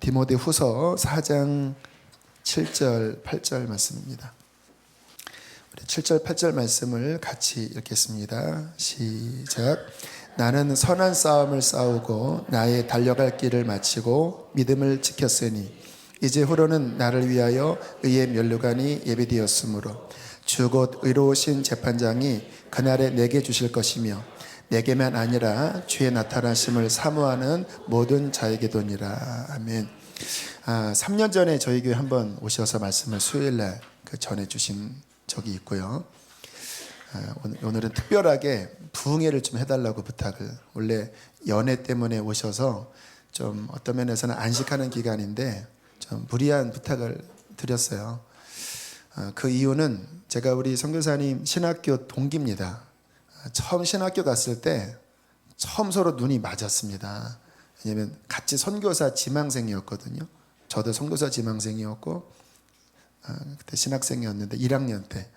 디모데후서 4장 7절 8절 말씀입니다. 우리 7절 8절 말씀을 같이 읽겠습니다. 시작. 나는 선한 싸움을 싸우고 나의 달려갈 길을 마치고 믿음을 지켰으니 이제 후로는 나를 위하여 의의 면류관이 예비되었으므로 주 곧 의로우신 재판장이 그날에 내게 주실 것이며 내게만 아니라 주의 나타나심을 사모하는 모든 자에게도니라. 아멘. 3년 전에 저희 교회 한번 오셔서 말씀을 수요일날 전해주신 적이 있고요. 오늘은 특별하게 부흥회를 좀 해달라고 부탁을, 원래 연애 때문에 오셔서 좀 어떤 면에서는 안식하는 기간인데 좀 무리한 부탁을 드렸어요. 그 이유는 제가 우리 선교사님 신학교 동기입니다. 처음 신학교 갔을 때 처음 서로 눈이 맞았습니다. 왜냐하면 같이 선교사 지망생이었거든요. 저도 선교사 지망생이었고 그때 신학생이었는데 1학년 때.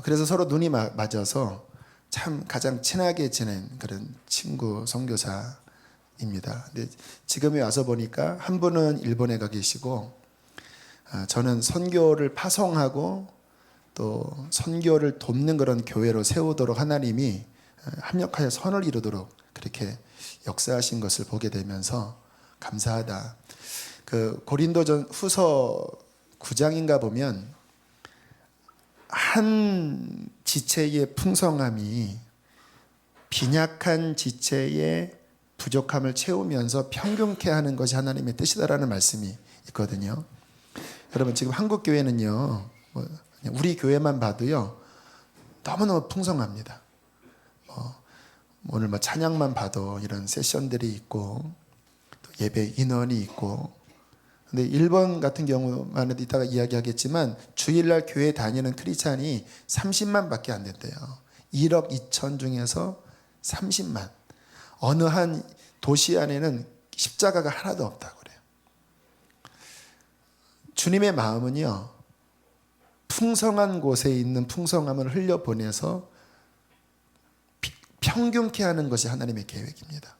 그래서 서로 눈이 맞아서 참 가장 친하게 지낸 그런 친구 선교사입니다. 근데 지금에 와서 보니까 한 분은 일본에 가 계시고 저는 선교를 파송하고 또 선교를 돕는 그런 교회로 세우도록 하나님이 합력하여 선을 이루도록 그렇게 역사하신 것을 보게 되면서 감사하다. 그 고린도전 후서 9장인가 보면 한 지체의 풍성함이 빈약한 지체의 부족함을 채우면서 평균케 하는 것이 하나님의 뜻이다라는 말씀이 있거든요. 여러분 지금 한국 교회는요, 우리 교회만 봐도요 너무너무 풍성합니다. 오늘 찬양만 봐도 이런 세션들이 있고 또 예배 인원이 있고. 근데 일본 같은 경우만 이따가 이야기하겠지만 주일날 교회 다니는 크리스찬이 30만 밖에 안 된대요. 1억 2천 중에서 30만. 어느 한 도시 안에는 십자가가 하나도 없다고 그래요. 주님의 마음은요, 풍성한 곳에 있는 풍성함을 흘려보내서 평균케 하는 것이 하나님의 계획입니다.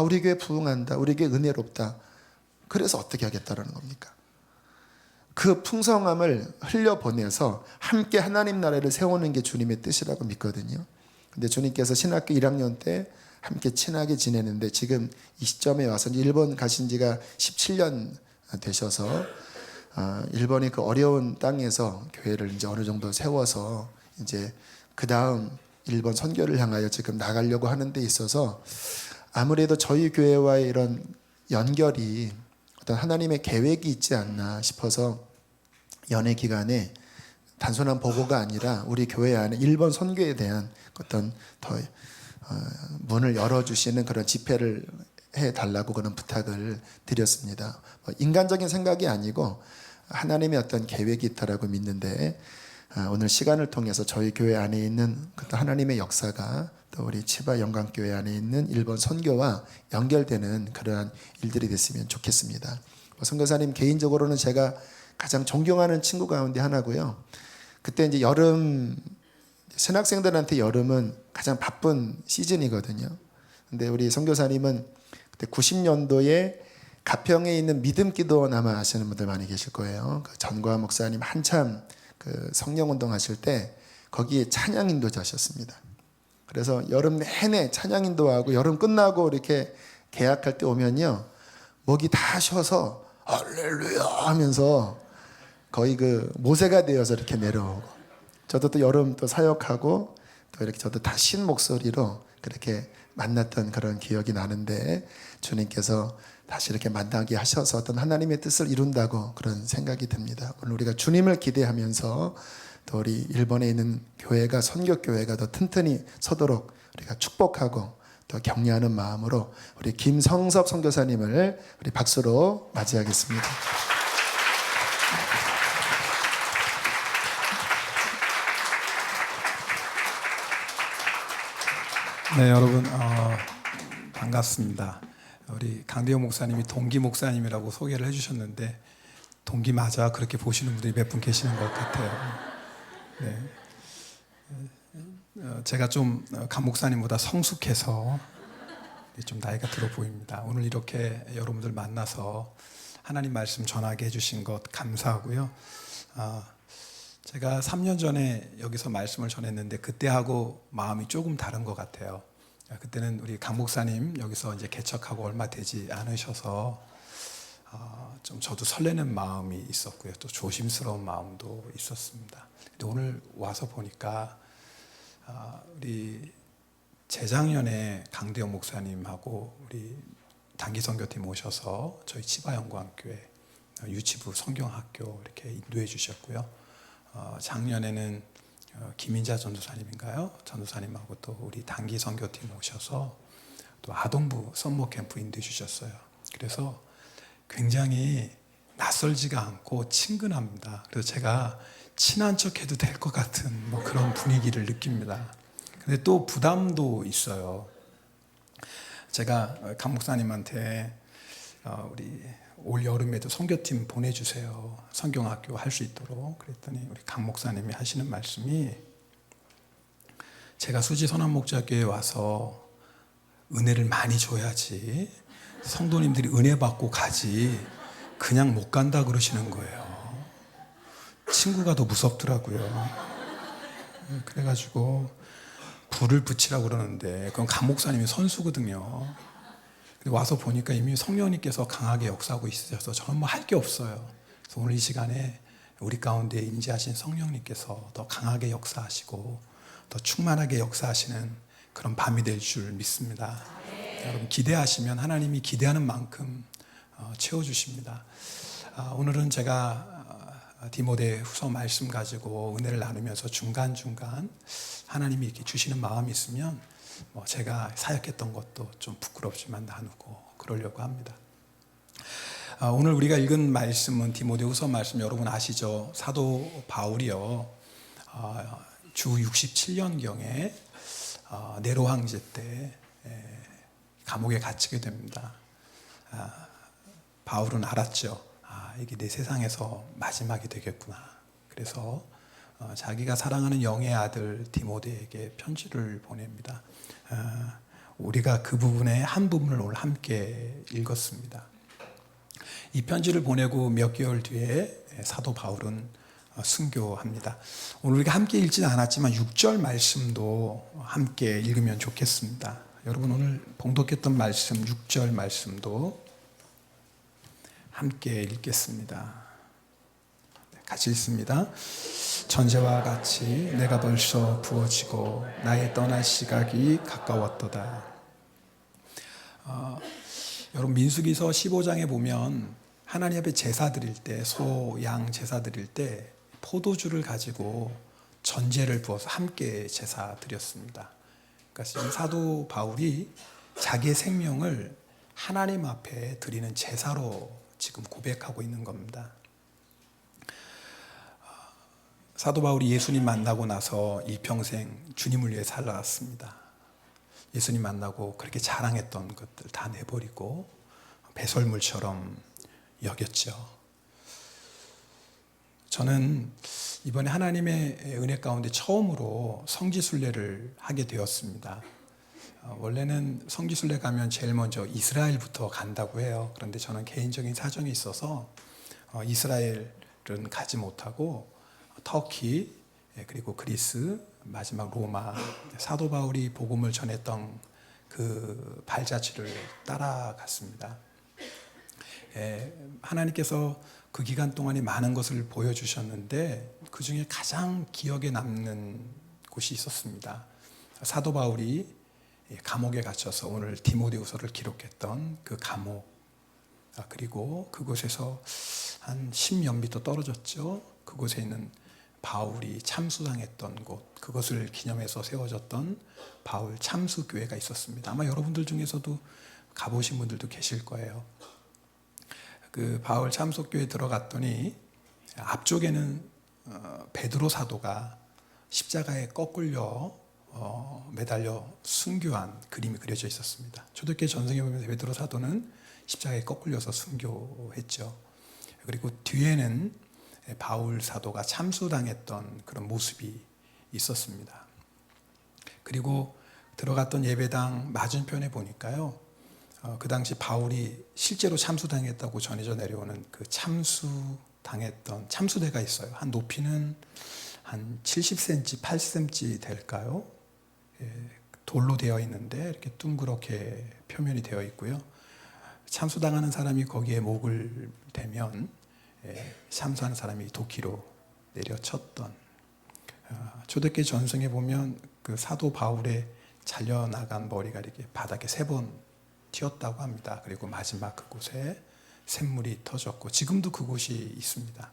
우리 교회 부흥한다, 우리 교회 은혜롭다, 그래서 어떻게 하겠다라는 겁니까? 그 풍성함을 흘려보내서 함께 하나님 나라를 세우는 게 주님의 뜻이라고 믿거든요. 근데 주님께서 신학교 1학년 때 함께 친하게 지내는데 지금 이 시점에 와서 일본 가신 지가 17년 되셔서 일본의 그 어려운 땅에서 교회를 이제 어느 정도 세워서 이제 그 다음 일본 선교를 향하여 지금 나가려고 하는 데 있어서 아무래도 저희 교회와의 이런 연결이 어떤 하나님의 계획이 있지 않나 싶어서 연애 기간에 단순한 보고가 아니라 우리 교회 안에 일본 선교에 대한 어떤 더 문을 열어주시는 그런 집회를 해달라고 그런 부탁을 드렸습니다. 인간적인 생각이 아니고 하나님의 어떤 계획이 있다라고 믿는데 오늘 시간을 통해서 저희 교회 안에 있는 하나님의 역사가 또 우리 치바 영광교회 안에 있는 일본 선교와 연결되는 그러한 일들이 됐으면 좋겠습니다. 선교사님 개인적으로는 제가 가장 존경하는 친구 가운데 하나고요. 그때 이제 여름, 신학생들한테 여름은 가장 바쁜 시즌이거든요. 근데 우리 선교사님은 그때 90년도에 가평에 있는 믿음 기도원 아마 아시는 분들 많이 계실 거예요. 그 전과 목사님 한참 그 성령 운동 하실 때 거기에 찬양 인도자셨습니다. 그래서 여름 내내 찬양 인도하고 여름 끝나고 이렇게 개학할 때 오면요, 목이 다 쉬어서 할렐루야 하면서 거의 그 모세가 되어서 이렇게 내려오고, 저도 또 여름 또 사역하고 또 이렇게 저도 다 신 목소리로 그렇게 만났던 그런 기억이 나는데 주님께서 다시 이렇게 만나게 하셔서 어떤 하나님의 뜻을 이룬다고 그런 생각이 듭니다. 오늘 우리가 주님을 기대하면서 또 우리 일본에 있는 교회가 선교교회가 더 튼튼히 서도록 우리가 축복하고 또 격려하는 마음으로 우리 김성섭 선교사님을 우리 박수로 맞이하겠습니다. 네, 여러분 반갑습니다. 우리 강대영 목사님이 동기 목사님이라고 소개를 해주셨는데 동기 맞아 그렇게 보시는 분들이 몇 분 계시는 것 같아요. 네. 제가 좀 강 목사님보다 성숙해서 좀 나이가 들어 보입니다. 오늘 이렇게 여러분들 만나서 하나님 말씀 전하게 해주신 것 감사하고요. 제가 3년 전에 여기서 말씀을 전했는데 그때하고 마음이 조금 다른 것 같아요. 그때는 우리 강 목사님 여기서 이제 개척하고 얼마 되지 않으셔서 좀 저도 설레는 마음이 있었고요. 또 조심스러운 마음도 있었습니다. 근데 오늘 와서 보니까 우리 재작년에 강대영 목사님하고 우리 단기 선교팀 오셔서 저희 치바영광교회 유치부 성경학교 이렇게 인도해 주셨고요. 작년에는 김인자 전도사님인가요? 전도사님하고 또 우리 단기 선교팀 오셔서 또 아동부 썸머 캠프 인도해 주셨어요. 그래서 굉장히 낯설지가 않고 친근합니다. 그래서 제가 친한 척해도 될 것 같은 뭐 그런 분위기를 느낍니다. 근데 또 부담도 있어요. 제가 강 목사님한테 우리 올 여름에도 선교팀 보내주세요. 성경학교 할 수 있도록. 그랬더니 우리 강 목사님이 하시는 말씀이 제가 수지 선한목자교회에 와서 은혜를 많이 줘야지 성도님들이 은혜 받고 가지 그냥 못 간다 그러시는 거예요. 친구가 더 무섭더라고요. 그래가지고 불을 붙이라고 그러는데 그건 강 목사님이 선수거든요. 와서 보니까 이미 성령님께서 강하게 역사하고 있으셔서 저는 뭐 할 게 없어요. 그래서 오늘 이 시간에 우리 가운데 임재하신 성령님께서 더 강하게 역사하시고 더 충만하게 역사하시는 그런 밤이 될 줄 믿습니다. 여러분 기대하시면 하나님이 기대하는 만큼 채워주십니다. 오늘은 제가 디모데 후서 말씀 가지고 은혜를 나누면서 중간중간 하나님이 이렇게 주시는 마음이 있으면 제가 사역했던 것도 좀 부끄럽지만 나누고 그러려고 합니다. 오늘 우리가 읽은 말씀은 디모데 후서 말씀 여러분 아시죠? 사도 바울이요 주 67년경에 네로 황제 때 감옥에 갇히게 됩니다. 바울은 알았죠. 이게 내 세상에서 마지막이 되겠구나. 그래서 자기가 사랑하는 영의 아들 디모데에게 편지를 보냅니다. 우리가 그 부분의 한 부분을 오늘 함께 읽었습니다. 이 편지를 보내고 몇 개월 뒤에 사도 바울은 순교합니다. 오늘 우리가 함께 읽지는 않았지만 6절 말씀도 함께 읽으면 좋겠습니다. 여러분 오늘 봉독했던 말씀 6절 말씀도 함께 읽겠습니다. 같이 읽습니다. 전제와 같이 내가 벌써 부어지고 나의 떠날 시각이 가까웠도다. 여러분 민수기서 15장에 보면 하나님 앞에 제사 드릴 때 소, 양 제사 드릴 때 포도주를 가지고 전제를 부어서 함께 제사 드렸습니다. 그러니까 지금 사도 바울이 자기의 생명을 하나님 앞에 드리는 제사로 지금 고백하고 있는 겁니다. 사도 바울이 예수님 만나고 나서 일평생 주님을 위해 살아왔습니다. 예수님 만나고 그렇게 자랑했던 것들 다 내버리고 배설물처럼 여겼죠. 저는 이번에 하나님의 은혜 가운데 처음으로 성지순례를 하게 되었습니다. 원래는 성지순례 가면 제일 먼저 이스라엘부터 간다고 해요. 그런데 저는 개인적인 사정이 있어서 이스라엘은 가지 못하고 터키 그리고 그리스 마지막 로마 사도 바울이 복음을 전했던 그 발자취를 따라갔습니다. 하나님께서 그 기간 동안에 많은 것을 보여주셨는데 그 중에 가장 기억에 남는 곳이 있었습니다. 사도 바울이 감옥에 갇혀서 오늘 디모데후서를 기록했던 그 감옥 그리고 그곳에서 한 10몇 미터 떨어졌죠. 그곳에 있는 바울이 참수당했던 곳 그것을 기념해서 세워졌던 바울 참수교회가 있었습니다. 아마 여러분들 중에서도 가보신 분들도 계실 거예요. 그 바울 참수교회에 들어갔더니 앞쪽에는 베드로 사도가 십자가에 거꾸려 매달려 순교한 그림이 그려져 있었습니다. 초대교회 전승에 보면 베드로 사도는 십자가에 거꾸려서 순교했죠. 그리고 뒤에는 바울 사도가 참수당했던 그런 모습이 있었습니다. 그리고 들어갔던 예배당 맞은편에 보니까요 그 당시 바울이 실제로 참수당했다고 전해져 내려오는 그 참수당했던 참수대가 있어요. 한 높이는 한 70cm, 80cm 될까요? 예, 돌로 되어 있는데 이렇게 둥그렇게 표면이 되어 있고요. 참수당하는 사람이 거기에 목을 대면 참수하는 사람이 도끼로 내려쳤던, 초대교회 전승에 보면 그 사도 바울의 잘려나간 머리가 이렇게 바닥에 3번 튀었다고 합니다. 그리고 마지막 그곳에 샘물이 터졌고 지금도 그곳이 있습니다.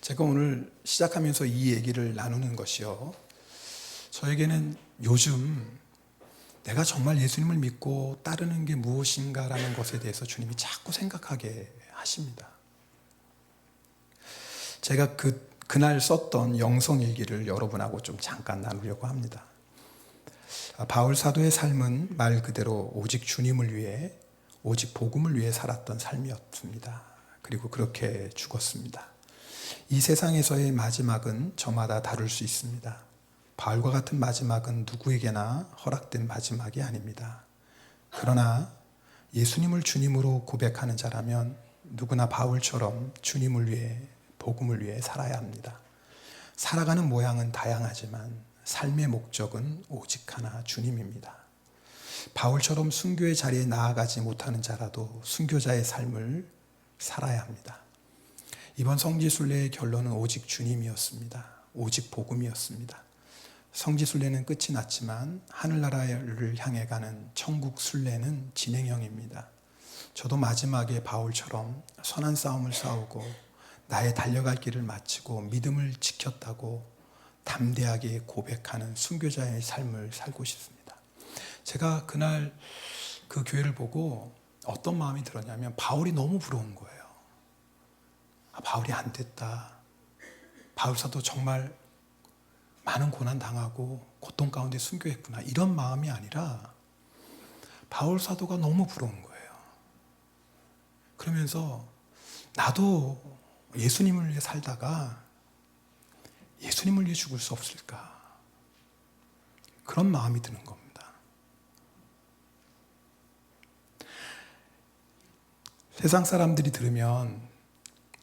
제가 오늘 시작하면서 이 얘기를 나누는 것이요, 저에게는 요즘 내가 정말 예수님을 믿고 따르는 게 무엇인가라는 것에 대해서 주님이 자꾸 생각하게 하십니다. 제가 그날 썼던 영성일기를 여러분하고 좀 잠깐 나누려고 합니다. 바울 사도의 삶은 말 그대로 오직 주님을 위해, 오직 복음을 위해 살았던 삶이었습니다. 그리고 그렇게 죽었습니다. 이 세상에서의 마지막은 저마다 다를 수 있습니다. 바울과 같은 마지막은 누구에게나 허락된 마지막이 아닙니다. 그러나 예수님을 주님으로 고백하는 자라면 누구나 바울처럼 주님을 위해, 복음을 위해 살아야 합니다. 살아가는 모양은 다양하지만 삶의 목적은 오직 하나, 주님입니다. 바울처럼 순교의 자리에 나아가지 못하는 자라도 순교자의 삶을 살아야 합니다. 이번 성지순례의 결론은 오직 주님이었습니다. 오직 복음이었습니다. 성지순례는 끝이 났지만 하늘나라를 향해 가는 천국 순례는 진행형입니다. 저도 마지막에 바울처럼 선한 싸움을 싸우고 나의 달려갈 길을 마치고 믿음을 지켰다고 담대하게 고백하는 순교자의 삶을 살고 싶습니다. 제가 그날 그 교회를 보고 어떤 마음이 들었냐면 바울이 너무 부러운 거예요. 바울이 안 됐다. 바울 사도 정말 많은 고난 당하고 고통 가운데 순교했구나. 이런 마음이 아니라 바울 사도가 너무 부러운 거예요. 그러면서 나도 예수님을 위해 살다가 예수님을 위해 죽을 수 없을까? 그런 마음이 드는 겁니다. 세상 사람들이 들으면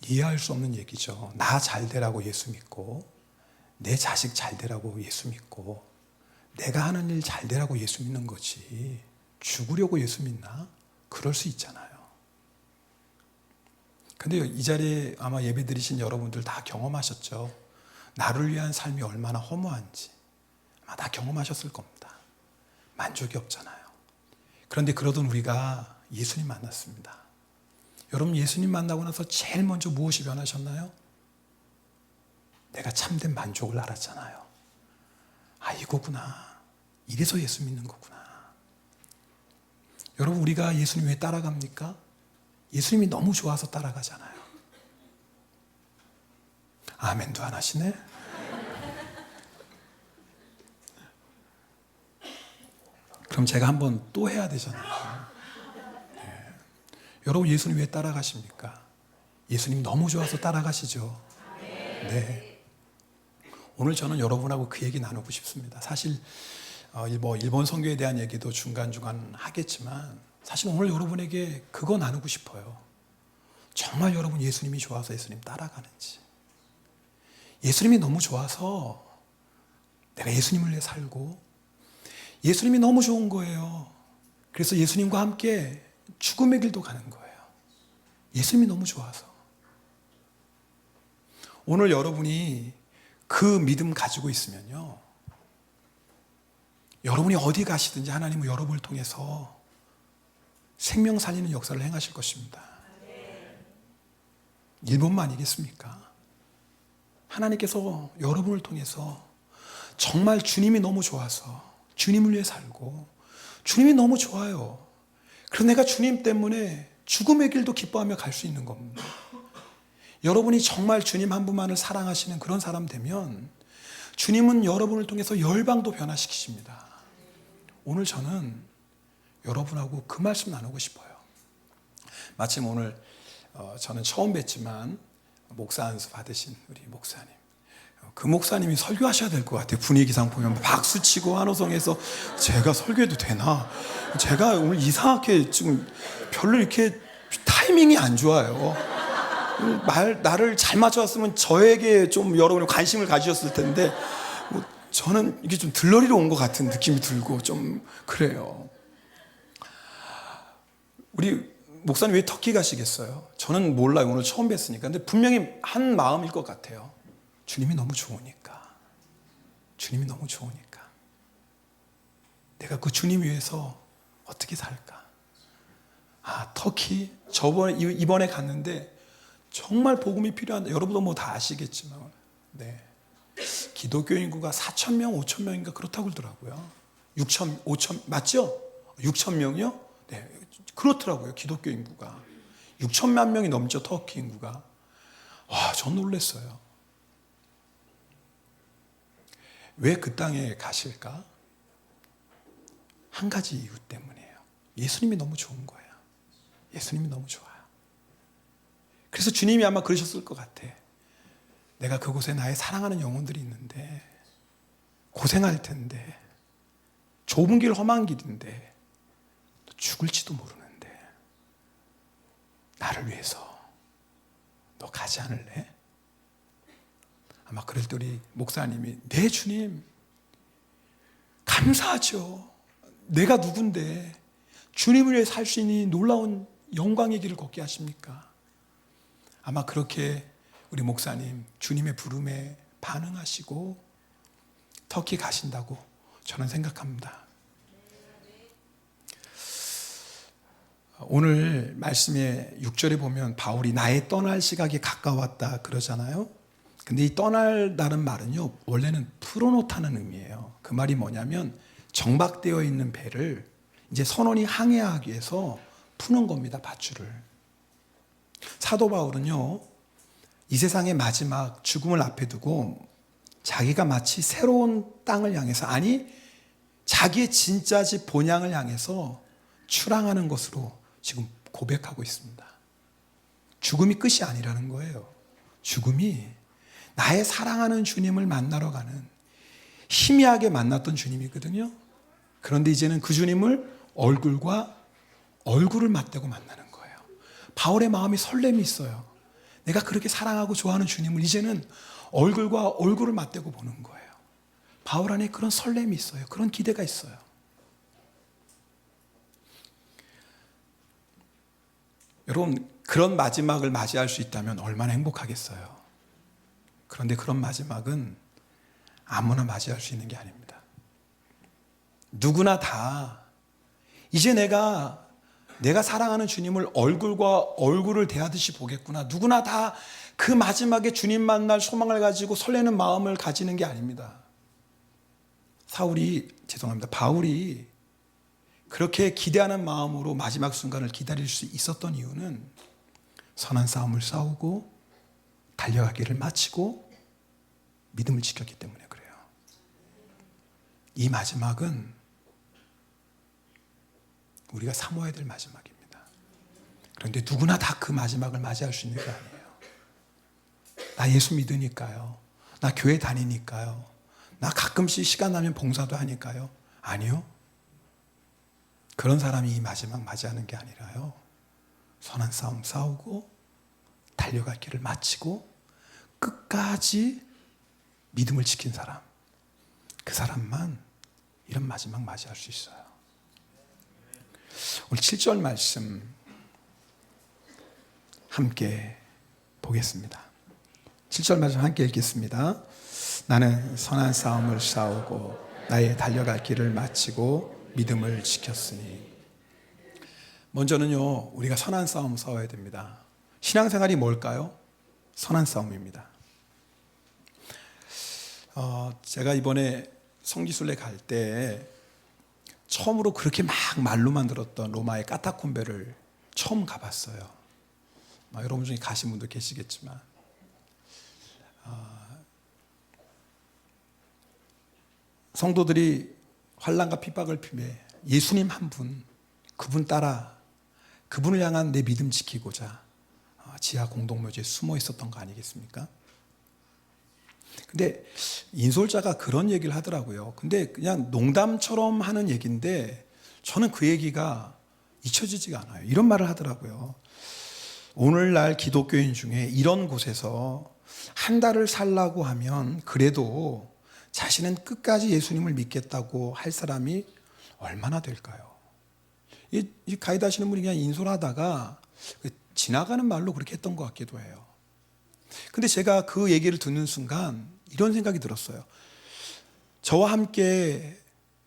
이해할 수 없는 얘기죠. 나 잘 되라고 예수 믿고, 내 자식 잘 되라고 예수 믿고, 내가 하는 일 잘 되라고 예수 믿는 거지 죽으려고 예수 믿나? 그럴 수 있잖아요. 근데 이 자리에 아마 예배 드리신 여러분들 다 경험하셨죠. 나를 위한 삶이 얼마나 허무한지 아마 다 경험하셨을 겁니다. 만족이 없잖아요. 그런데 그러던 우리가 예수님 만났습니다. 여러분, 예수님 만나고 나서 제일 먼저 무엇이 변하셨나요? 내가 참된 만족을 알았잖아요. 아, 이거구나. 이래서 예수 믿는 거구나. 여러분, 우리가 예수님 왜 따라갑니까? 예수님이 너무 좋아서 따라가잖아요. 아멘도 안 하시네? 그럼 제가 한번 또 해야 되잖아요. 네. 여러분, 예수님 왜 따라가십니까? 예수님 너무 좋아서 따라가시죠? 네. 오늘 저는 여러분하고 그 얘기 나누고 싶습니다. 사실 일본 선교에 대한 얘기도 중간중간 하겠지만 사실 오늘 여러분에게 그거 나누고 싶어요. 정말 여러분 예수님이 좋아서 예수님 따라가는지, 예수님이 너무 좋아서 내가 예수님을 위해 살고, 예수님이 너무 좋은 거예요. 그래서 예수님과 함께 죽음의 길도 가는 거예요. 예수님이 너무 좋아서. 오늘 여러분이 그 믿음 가지고 있으면요, 여러분이 어디 가시든지 하나님은 여러분을 통해서 생명 살리는 역사를 행하실 것입니다. 일본만이겠습니까? 하나님께서 여러분을 통해서 정말 주님이 너무 좋아서 주님을 위해 살고, 주님이 너무 좋아요. 그래서 내가 주님 때문에 죽음의 길도 기뻐하며 갈 수 있는 겁니다. 여러분이 정말 주님 한 분만을 사랑하시는 그런 사람 되면 주님은 여러분을 통해서 열방도 변화시키십니다. 오늘 저는 여러분하고 그 말씀 나누고 싶어요. 마침 오늘 저는 처음 뵀지만 목사 안수 받으신 우리 목사님, 그 목사님이 설교하셔야 될 것 같아요. 분위기상 보면 박수 치고 환호성에서 제가 설교해도 되나? 제가 오늘 이상하게 지금 별로 이렇게 타이밍이 안 좋아요. 나를 잘 맞춰왔으면 저에게 좀 여러분이 관심을 가지셨을 텐데 뭐 저는 이게 좀 들러리로 온 것 같은 느낌이 들고 좀 그래요. 우리 목사님 왜 터키 가시겠어요? 저는 몰라요. 오늘 처음 뵀으니까. 근데 분명히 한 마음일 것 같아요. 주님이 너무 좋으니까. 주님이 너무 좋으니까. 내가 그 주님 위해서 어떻게 살까? 터키 이번에 갔는데 정말 복음이 필요한데 여러분도 뭐 다 아시겠지만 네. 기독교 인구가 4,000명, 5,000명인가 그렇다고 그러더라고요. 6,000, 5,000 맞죠? 6,000명이요? 네. 그렇더라고요. 기독교 인구가 6천만 명이 넘죠. 터키 인구가. 와, 전 놀랐어요. 왜 그 땅에 가실까? 한 가지 이유 때문이에요. 예수님이 너무 좋은 거예요. 예수님이 너무 좋아요. 그래서 주님이 아마 그러셨을 것 같아. 내가 그곳에 나의 사랑하는 영혼들이 있는데 고생할 텐데 좁은 길 험한 길인데 죽을지도 모르는데 나를 위해서 너 가지 않을래? 아마 그럴 때 우리 목사님이 네 주님 감사하죠. 내가 누군데 주님을 위해 살 수 있는 놀라운 영광의 길을 걷게 하십니까? 아마 그렇게 우리 목사님 주님의 부름에 반응하시고 터키 가신다고 저는 생각합니다. 오늘 말씀의 6절에 보면 바울이 나의 떠날 시각이 가까웠다 그러잖아요. 근데 이 떠날다는 말은요, 원래는 풀어놓다는 의미예요. 그 말이 뭐냐면 정박되어 있는 배를 이제 선원이 항해하기 위해서 푸는 겁니다, 밧줄을. 사도 바울은요, 이 세상의 마지막 죽음을 앞에 두고 자기가 마치 새로운 땅을 향해서, 아니 자기의 진짜 집 본향을 향해서 출항하는 것으로 지금 고백하고 있습니다. 죽음이 끝이 아니라는 거예요. 죽음이 나의 사랑하는 주님을 만나러 가는, 희미하게 만났던 주님이거든요. 그런데 이제는 그 주님을 얼굴과 얼굴을 맞대고 만나는 거예요. 바울의 마음이 설렘이 있어요. 내가 그렇게 사랑하고 좋아하는 주님을 이제는 얼굴과 얼굴을 맞대고 보는 거예요. 바울 안에 그런 설렘이 있어요. 그런 기대가 있어요. 여러분, 그런 마지막을 맞이할 수 있다면 얼마나 행복하겠어요. 그런데 그런 마지막은 아무나 맞이할 수 있는 게 아닙니다. 누구나 다 이제 내가 사랑하는 주님을 얼굴과 얼굴을 대하듯이 보겠구나. 누구나 다 그 마지막에 주님 만날 소망을 가지고 설레는 마음을 가지는 게 아닙니다. 바울이 그렇게 기대하는 마음으로 마지막 순간을 기다릴 수 있었던 이유는 선한 싸움을 싸우고 달려가기를 마치고 믿음을 지켰기 때문에 그래요. 이 마지막은 우리가 사모해야 될 마지막입니다. 그런데 누구나 다 그 마지막을 맞이할 수 있는 게 아니에요. 나 예수 믿으니까요. 나 교회 다니니까요. 나 가끔씩 시간 나면 봉사도 하니까요. 아니요. 그런 사람이 이 마지막 맞이하는 게 아니라요. 선한 싸움 싸우고 달려갈 길을 마치고 끝까지 믿음을 지킨 사람, 그 사람만 이런 마지막 맞이할 수 있어요. 오늘 7절 말씀 함께 보겠습니다. 7절 말씀 함께 읽겠습니다. 나는 선한 싸움을 싸우고 나의 달려갈 길을 마치고 믿음을 지켰으니. 먼저는요, 우리가 선한 싸움 싸워야 됩니다. 신앙생활이 뭘까요? 선한 싸움입니다. 제가 이번에 성지순례 갈 때 처음으로 그렇게 막 말로만 들었던 로마의 카타콤베를 처음 가봤어요. 여러분 중에 가신 분도 계시겠지만 성도들이 환난과 핍박을 피해 예수님 한 분, 그분 따라 그분을 향한 내 믿음 지키고자 지하 공동묘지에 숨어 있었던 거 아니겠습니까? 근데 인솔자가 그런 얘기를 하더라고요. 근데 그냥 농담처럼 하는 얘기인데 저는 그 얘기가 잊혀지지가 않아요. 이런 말을 하더라고요. 오늘날 기독교인 중에 이런 곳에서 한 달을 살라고 하면 그래도 자신은 끝까지 예수님을 믿겠다고 할 사람이 얼마나 될까요? 이 가이드 하시는 분이 그냥 인솔하다가 지나가는 말로 그렇게 했던 것 같기도 해요. 근데 제가 그 얘기를 듣는 순간 이런 생각이 들었어요. 저와 함께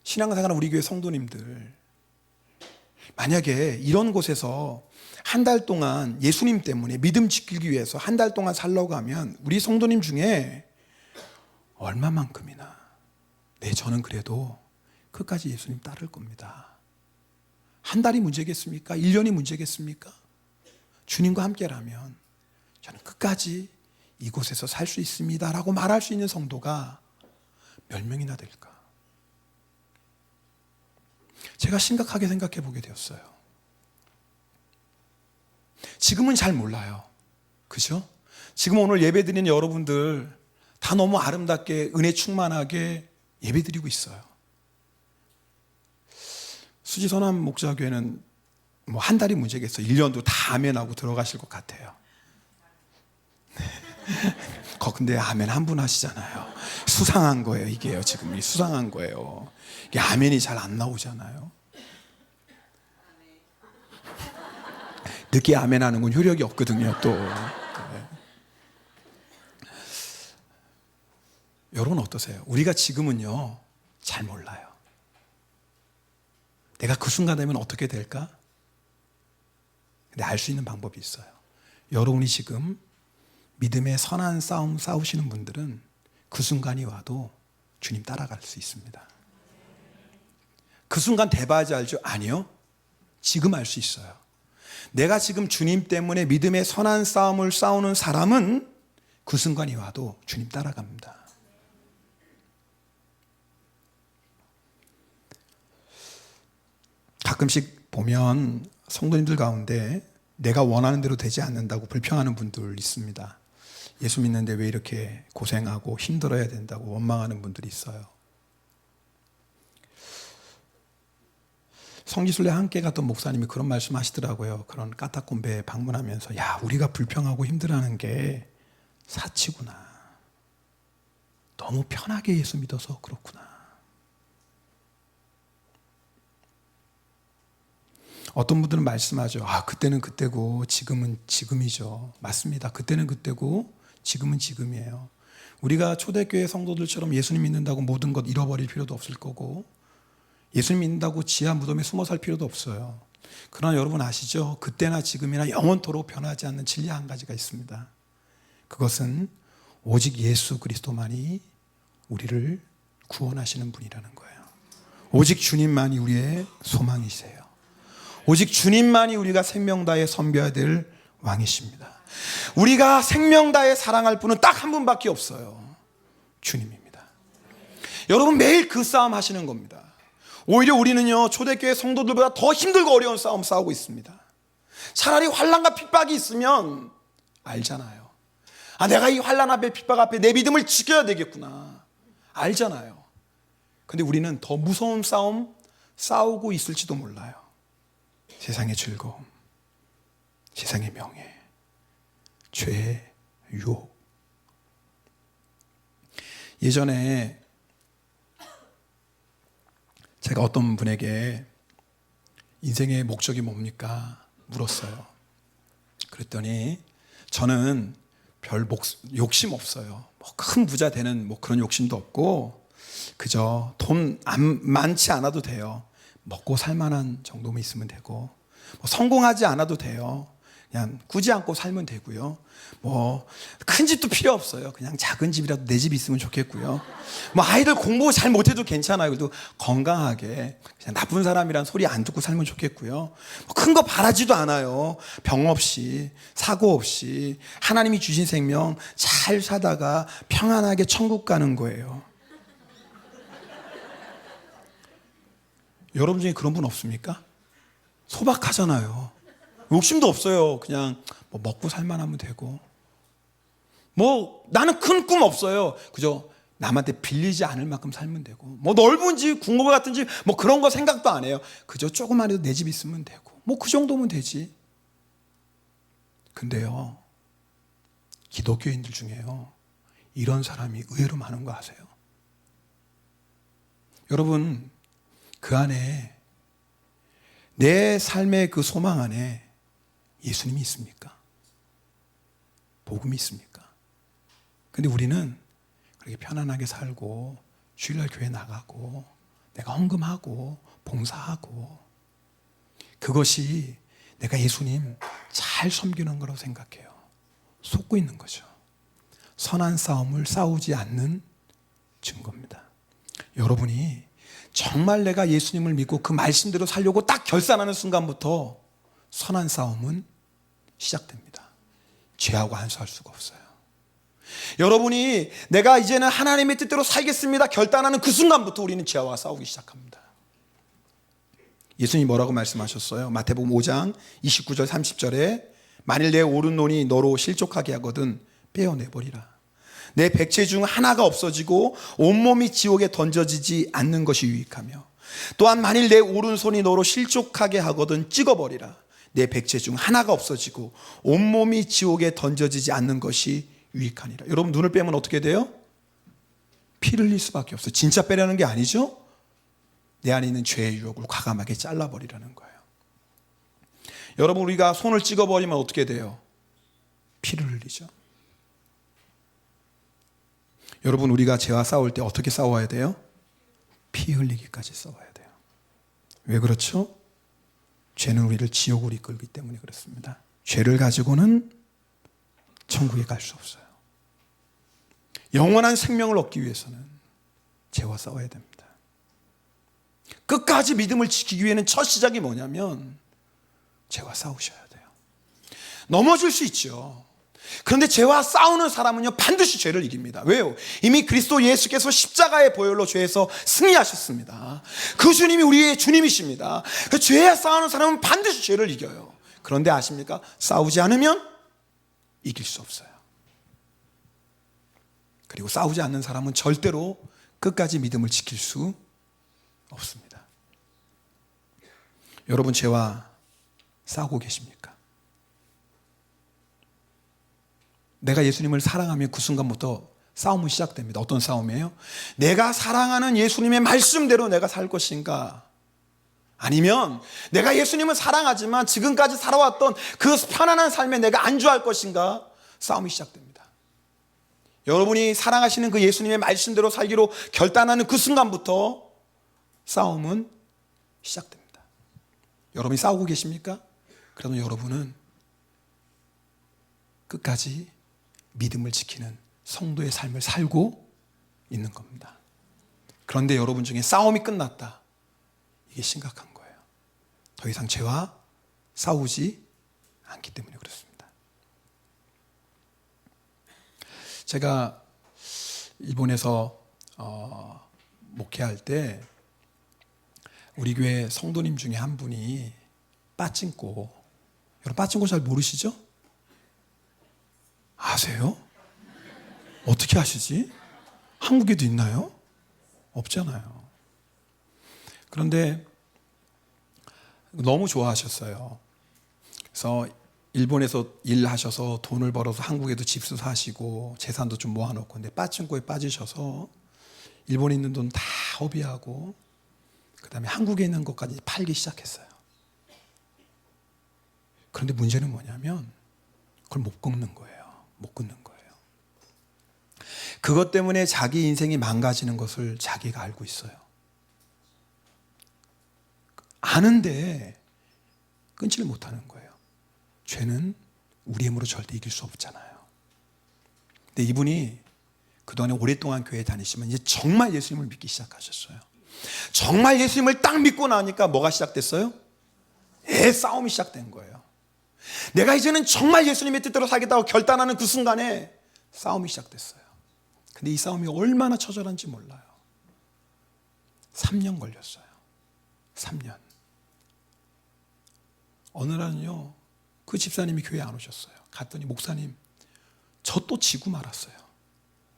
신앙생활하는 우리 교회 성도님들, 만약에 이런 곳에서 한 달 동안 예수님 때문에 믿음 지키기 위해서 한 달 동안 살려고 하면 우리 성도님 중에 얼마만큼이나 네, 저는 그래도 끝까지 예수님 따를 겁니다. 한 달이 문제겠습니까? 1년이 문제겠습니까? 주님과 함께라면 저는 끝까지 이곳에서 살 수 있습니다 라고 말할 수 있는 성도가 몇 명이나 될까? 제가 심각하게 생각해 보게 되었어요. 지금은 잘 몰라요. 그죠? 지금 오늘 예배 드리는 여러분들 다 너무 아름답게 은혜 충만하게 예배 드리고 있어요. 수지선암 목자교회는 뭐 한 달이 문제겠어요. 1년도 다 아멘하고 들어가실 것 같아요. 근데 아멘 한 분 하시잖아요. 수상한 거예요. 이게요. 지금 수상한 거예요. 이게 아멘이 잘 안 나오잖아요. 늦게 아멘 하는 건 효력이 없거든요. 또 여러분 어떠세요? 우리가 지금은요 잘 몰라요. 내가 그 순간 되면 어떻게 될까? 근데 알 수 있는 방법이 있어요. 여러분이 지금 믿음의 선한 싸움 싸우시는 분들은 그 순간이 와도 주님 따라갈 수 있습니다. 그 순간 대바하지 알죠? 아니요. 지금 알 수 있어요. 내가 지금 주님 때문에 믿음의 선한 싸움을 싸우는 사람은 그 순간이 와도 주님 따라갑니다. 가끔씩 보면 성도님들 가운데 내가 원하는 대로 되지 않는다고 불평하는 분들 있습니다. 예수 믿는데 왜 이렇게 고생하고 힘들어야 된다고 원망하는 분들이 있어요. 성지순례 함께 갔던 목사님이 그런 말씀 하시더라고요. 그런 까타콤베에 방문하면서 야, 우리가 불평하고 힘들어하는 게 사치구나. 너무 편하게 예수 믿어서 그렇구나. 어떤 분들은 말씀하죠. 그때는 그때고 지금은 지금이죠. 맞습니다. 그때는 그때고 지금은 지금이에요. 우리가 초대교회 성도들처럼 예수님 믿는다고 모든 것 잃어버릴 필요도 없을 거고 예수님 믿는다고 지하 무덤에 숨어 살 필요도 없어요. 그러나 여러분 아시죠? 그때나 지금이나 영원토록 변하지 않는 진리 한 가지가 있습니다. 그것은 오직 예수 그리스도만이 우리를 구원하시는 분이라는 거예요. 오직 주님만이 우리의 소망이세요. 오직 주님만이 우리가 생명 다해 섬겨야 될 왕이십니다. 우리가 생명 다해 사랑할 분은 딱 한 분밖에 없어요. 주님입니다. 여러분 매일 그 싸움 하시는 겁니다. 오히려 우리는요 초대교회 성도들보다 더 힘들고 어려운 싸움 싸우고 있습니다. 차라리 환난과 핍박이 있으면 알잖아요. 내가 이 환난 앞에 핍박 앞에 내 믿음을 지켜야 되겠구나 알잖아요. 근데 우리는 더 무서운 싸움 싸우고 있을지도 몰라요. 세상의 즐거움, 세상의 명예, 죄의 유혹. 예전에 제가 어떤 분에게 인생의 목적이 뭡니까? 물었어요. 그랬더니 저는 별 욕심 없어요. 큰 부자 되는 그런 욕심도 없고 그저 돈 많지 않아도 돼요. 먹고 살만한 정도만 있으면 되고 성공하지 않아도 돼요. 그냥 꾸지 않고 살면 되고요. 큰 집도 필요 없어요. 그냥 작은 집이라도 내 집 있으면 좋겠고요. 아이들 공부 잘 못해도 괜찮아요. 그래도 건강하게 그냥 나쁜 사람이란 소리 안 듣고 살면 좋겠고요. 큰 거 바라지도 않아요. 병 없이 사고 없이 하나님이 주신 생명 잘 사다가 평안하게 천국 가는 거예요. 여러분 중에 그런 분 없습니까? 소박하잖아요. 욕심도 없어요. 그냥 먹고 살만 하면 되고 뭐 나는 큰 꿈 없어요. 그저 남한테 빌리지 않을 만큼 살면 되고, 뭐 넓은 집, 궁궐 같은 집, 뭐 그런 거 생각도 안 해요. 그저 조그만해도 내 집 있으면 되고, 뭐 그 정도면 되지. 근데요, 기독교인들 중에요, 이런 사람이 의외로 많은 거 아세요? 여러분, 그 안에, 내 삶의 그 소망 안에 예수님이 있습니까? 복음이 있습니까? 근데 우리는 그렇게 편안하게 살고, 주일날 교회 나가고, 내가 헌금하고, 봉사하고, 그것이 내가 예수님 잘 섬기는 거라고 생각해요. 속고 있는 거죠. 선한 싸움을 싸우지 않는 증거입니다. 여러분이 정말 내가 예수님을 믿고 그 말씀대로 살려고 딱 결단하는 순간부터 선한 싸움은 시작됩니다. 죄하고 한수할 수가 없어요. 여러분이 내가 이제는 하나님의 뜻대로 살겠습니다 결단하는 그 순간부터 우리는 죄와 싸우기 시작합니다. 예수님이 뭐라고 말씀하셨어요? 마태복음 5장 29절 30절에 만일 내 오른손이 너로 실족하게 하거든 빼어내버리라. 내 백체 중 하나가 없어지고 온몸이 지옥에 던져지지 않는 것이 유익하며, 또한 만일 내 오른손이 너로 실족하게 하거든 찍어버리라. 내 백체 중 하나가 없어지고 온몸이 지옥에 던져지지 않는 것이 유익하니라. 여러분, 눈을 빼면 어떻게 돼요? 피를 흘릴 수밖에 없어요. 진짜 빼려는 게 아니죠? 내 안에 있는 죄의 유혹을 과감하게 잘라버리라는 거예요. 여러분, 우리가 손을 찍어버리면 어떻게 돼요? 피를 흘리죠. 여러분, 우리가 죄와 싸울 때 어떻게 싸워야 돼요? 피 흘리기까지 싸워야 돼요. 왜 그렇죠? 죄는 우리를 지옥으로 이끌기 때문에 그렇습니다. 죄를 가지고는 천국에 갈 수 없어요. 영원한 생명을 얻기 위해서는 죄와 싸워야 됩니다. 끝까지 믿음을 지키기 위해는 첫 시작이 뭐냐면 죄와 싸우셔야 돼요. 넘어질 수 있죠. 그런데 죄와 싸우는 사람은요, 반드시 죄를 이깁니다. 왜요? 이미 그리스도 예수께서 십자가의 보혈로 죄에서 승리하셨습니다. 그 주님이 우리의 주님이십니다. 그 죄와 싸우는 사람은 반드시 죄를 이겨요. 그런데 아십니까? 싸우지 않으면 이길 수 없어요. 그리고 싸우지 않는 사람은 절대로 끝까지 믿음을 지킬 수 없습니다. 여러분, 죄와 싸우고 계십니까? 내가 예수님을 사랑하면 그 순간부터 싸움은 시작됩니다. 어떤 싸움이에요? 내가 사랑하는 예수님의 말씀대로 내가 살 것인가? 아니면 내가 예수님을 사랑하지만 지금까지 살아왔던 그 편안한 삶에 내가 안주할 것인가? 싸움이 시작됩니다. 여러분이 사랑하시는 그 예수님의 말씀대로 살기로 결단하는 그 순간부터 싸움은 시작됩니다. 여러분이 싸우고 계십니까? 그러면 여러분은 끝까지 믿음을 지키는 성도의 삶을 살고 있는 겁니다. 그런데 여러분 중에 싸움이 끝났다, 이게 심각한 거예요. 더 이상 죄와 싸우지 않기 때문에 그렇습니다. 제가 일본에서 목회할 때 우리 교회 성도님 중에 한 분이 빠찡코, 여러분 빠찡코 잘 모르시죠? 아세요? 어떻게 아시지? 한국에도 있나요? 없잖아요. 그런데 너무 좋아하셨어요. 그래서 일본에서 일하셔서 돈을 벌어서 한국에도 집수 사시고 재산도 좀 모아놓고, 근데 빠찡코에 빠지셔서 일본에 있는 돈 다 허비하고 그 다음에 한국에 있는 것까지 팔기 시작했어요. 그런데 문제는 뭐냐면 그걸 못 끊는 거예요. 못 끊는 거예요. 그것 때문에 자기 인생이 망가지는 것을 자기가 알고 있어요. 아는데 끊지를 못하는 거예요. 죄는 우리 힘으로 절대 이길 수 없잖아요. 근데 이분이 그동안에 오랫동안 교회 다니시면 이제 정말 예수님을 믿기 시작하셨어요. 정말 예수님을 딱 믿고 나니까 뭐가 시작됐어요? 싸움이 시작된 거예요. 내가 이제는 정말 예수님의 뜻대로 살겠다고 결단하는 그 순간에 싸움이 시작됐어요. 근데 이 싸움이 얼마나 처절한지 몰라요. 3년 걸렸어요. 3년. 어느 날은요, 그 집사님이 교회에 안 오셨어요. 갔더니 목사님, 저 또 지고 말았어요.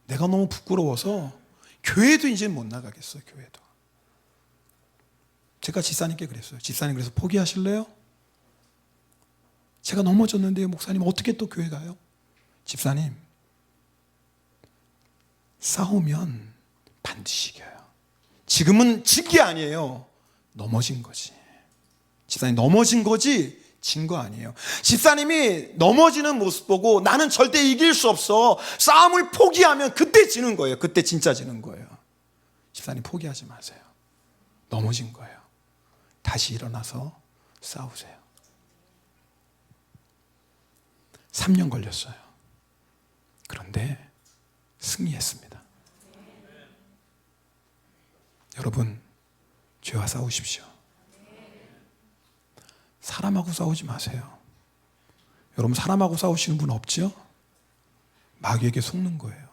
내가 너무 부끄러워서 교회도 이제 못 나가겠어요. 교회도. 제가 집사님께 그랬어요. 집사님, 그래서 포기하실래요? 제가 넘어졌는데요. 목사님, 어떻게 또 교회 가요? 집사님, 싸우면 반드시 이겨요. 지금은 진 게 아니에요. 넘어진 거지. 집사님, 넘어진 거지 진 거 아니에요. 집사님이 넘어지는 모습 보고 나는 절대 이길 수 없어, 싸움을 포기하면 그때 지는 거예요. 그때 진짜 지는 거예요. 집사님, 포기하지 마세요. 넘어진 거예요. 다시 일어나서 싸우세요. 3년 걸렸어요. 그런데 승리했습니다. 여러분, 죄와 싸우십시오. 사람하고 싸우지 마세요. 여러분, 사람하고 싸우시는 분 없죠? 마귀에게 속는 거예요.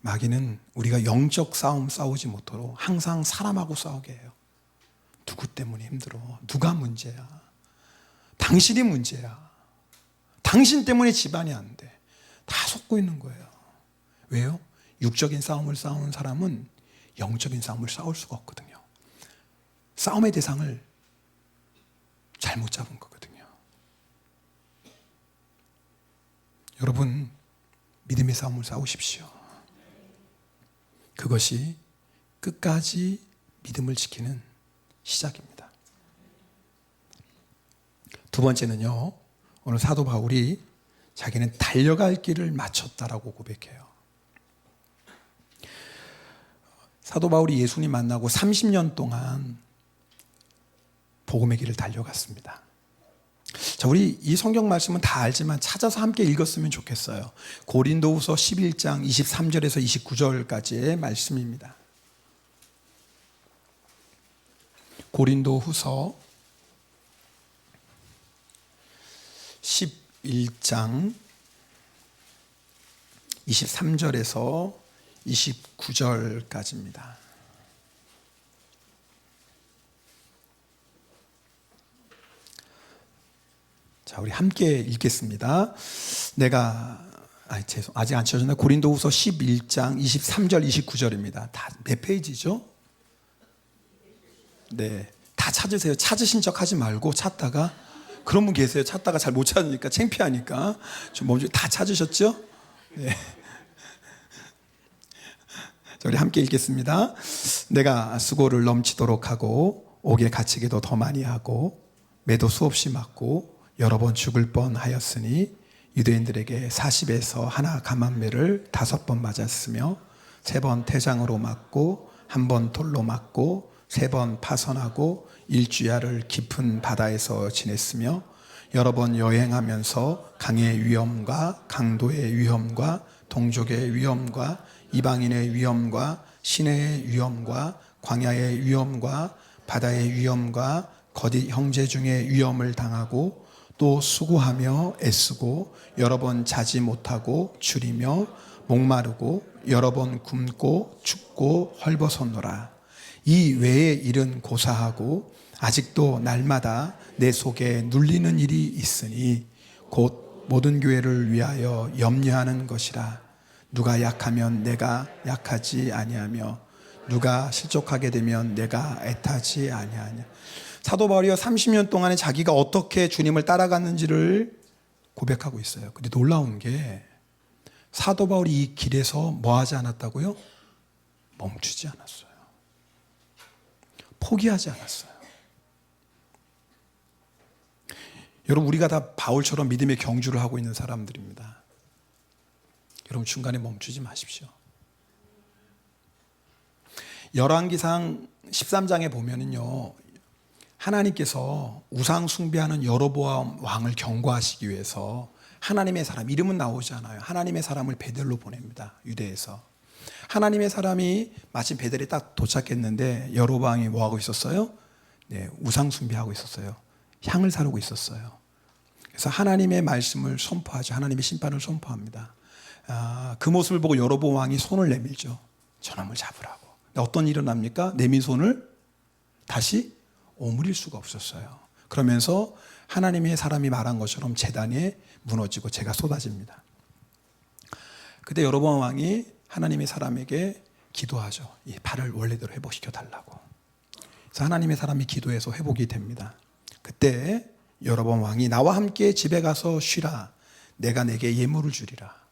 마귀는 우리가 영적 싸움 싸우지 못하도록 항상 사람하고 싸우게 해요. 누구 때문에 힘들어? 누가 문제야? 당신이 문제야. 당신 때문에 집안이 안 돼. 다 속고 있는 거예요. 왜요? 육적인 싸움을 싸우는 사람은 영적인 싸움을 싸울 수가 없거든요. 싸움의 대상을 잘못 잡은 거거든요. 여러분, 믿음의 싸움을 싸우십시오. 그것이 끝까지 믿음을 지키는 시작입니다. 두 번째는요, 오늘 사도 바울이 자기는 달려갈 길을 마쳤다라고 고백해요. 사도 바울이 예수님 만나고 30년 동안 복음의 길을 달려갔습니다. 자, 우리 이 성경 말씀은 다 알지만 찾아서 함께 읽었으면 좋겠어요. 고린도후서 11장 23절에서 29절까지의 말씀입니다. 고린도후서 11장 23절에서 29절까지입니다. 자, 우리 함께 읽겠습니다. 아직 안 쳐졌나? 고린도후서 11장 23절 29절입니다. 다 몇 페이지죠? 네, 다 찾으세요. 찾으신 척 하지 말고 찾다가, 그런 분 계세요. 찾다가 잘 못 찾으니까 창피하니까 좀 먼저 다 찾으셨죠? 네. 자, 우리 함께 읽겠습니다. 내가 수고를 넘치도록 하고 옥에 갇히기도 더 많이 하고 매도 수없이 맞고 여러 번 죽을 뻔하였으니 유대인들에게 40에서 하나 감한매를 5번 맞았으며 3번 태장으로 맞고 1번 돌로 맞고 3번 파선하고 일주야를 깊은 바다에서 지냈으며 여러 번 여행하면서 강의 위험과 강도의 위험과 동족의 위험과 이방인의 위험과 시내의 위험과 광야의 위험과 바다의 위험과 거짓 형제 중에 위험을 당하고 또 수고하며 애쓰고 여러 번 자지 못하고 줄이며 목마르고 여러 번 굶고 춥고 헐벗었노라. 이 외의 일은 고사하고 아직도 날마다 내 속에 눌리는 일이 있으니 곧 모든 교회를 위하여 염려하는 것이라. 누가 약하면 내가 약하지 아니하며 누가 실족하게 되면 내가 애타지 아니하냐. 사도 바울이요, 30년 동안에 자기가 어떻게 주님을 따라갔는지를 고백하고 있어요. 근데 놀라운 게 사도 바울이 이 길에서 뭐 하지 않았다고요? 멈추지 않았어요. 포기하지 않았어요. 여러분, 우리가 다 바울처럼 믿음의 경주를 하고 있는 사람들입니다. 여러분, 중간에 멈추지 마십시오. 열왕기상 13장에 보면은요, 하나님께서 우상 숭배하는 여로보암 왕을 경고하시기 위해서 하나님의 사람, 이름은 나오지 않아요. 하나님의 사람을 베델로 보냅니다. 유대에서. 하나님의 사람이 마침 베델에 딱 도착했는데 여로보암이 뭐 하고 있었어요? 네, 우상 숭배하고 있었어요. 향을 사르고 있었어요. 그래서 하나님의 말씀을 선포하죠. 하나님의 심판을 선포합니다. 그 모습을 보고 여로보암 왕이 손을 내밀죠. 저놈을 잡으라고. 어떤 일이 일어납니까? 내민 손을 다시 오므릴 수가 없었어요. 그러면서 하나님의 사람이 말한 것처럼 제단이 무너지고 재가 쏟아집니다. 그때 여로보암 왕이 하나님의 사람에게 기도하죠. 이 발을 원래대로 회복시켜 달라고. 그래서 하나님의 사람이 기도해서 회복이 됩니다. 그때 여로보암 왕이 나와 함께 집에 가서 쉬라. 내가 내게 예물을 주리라.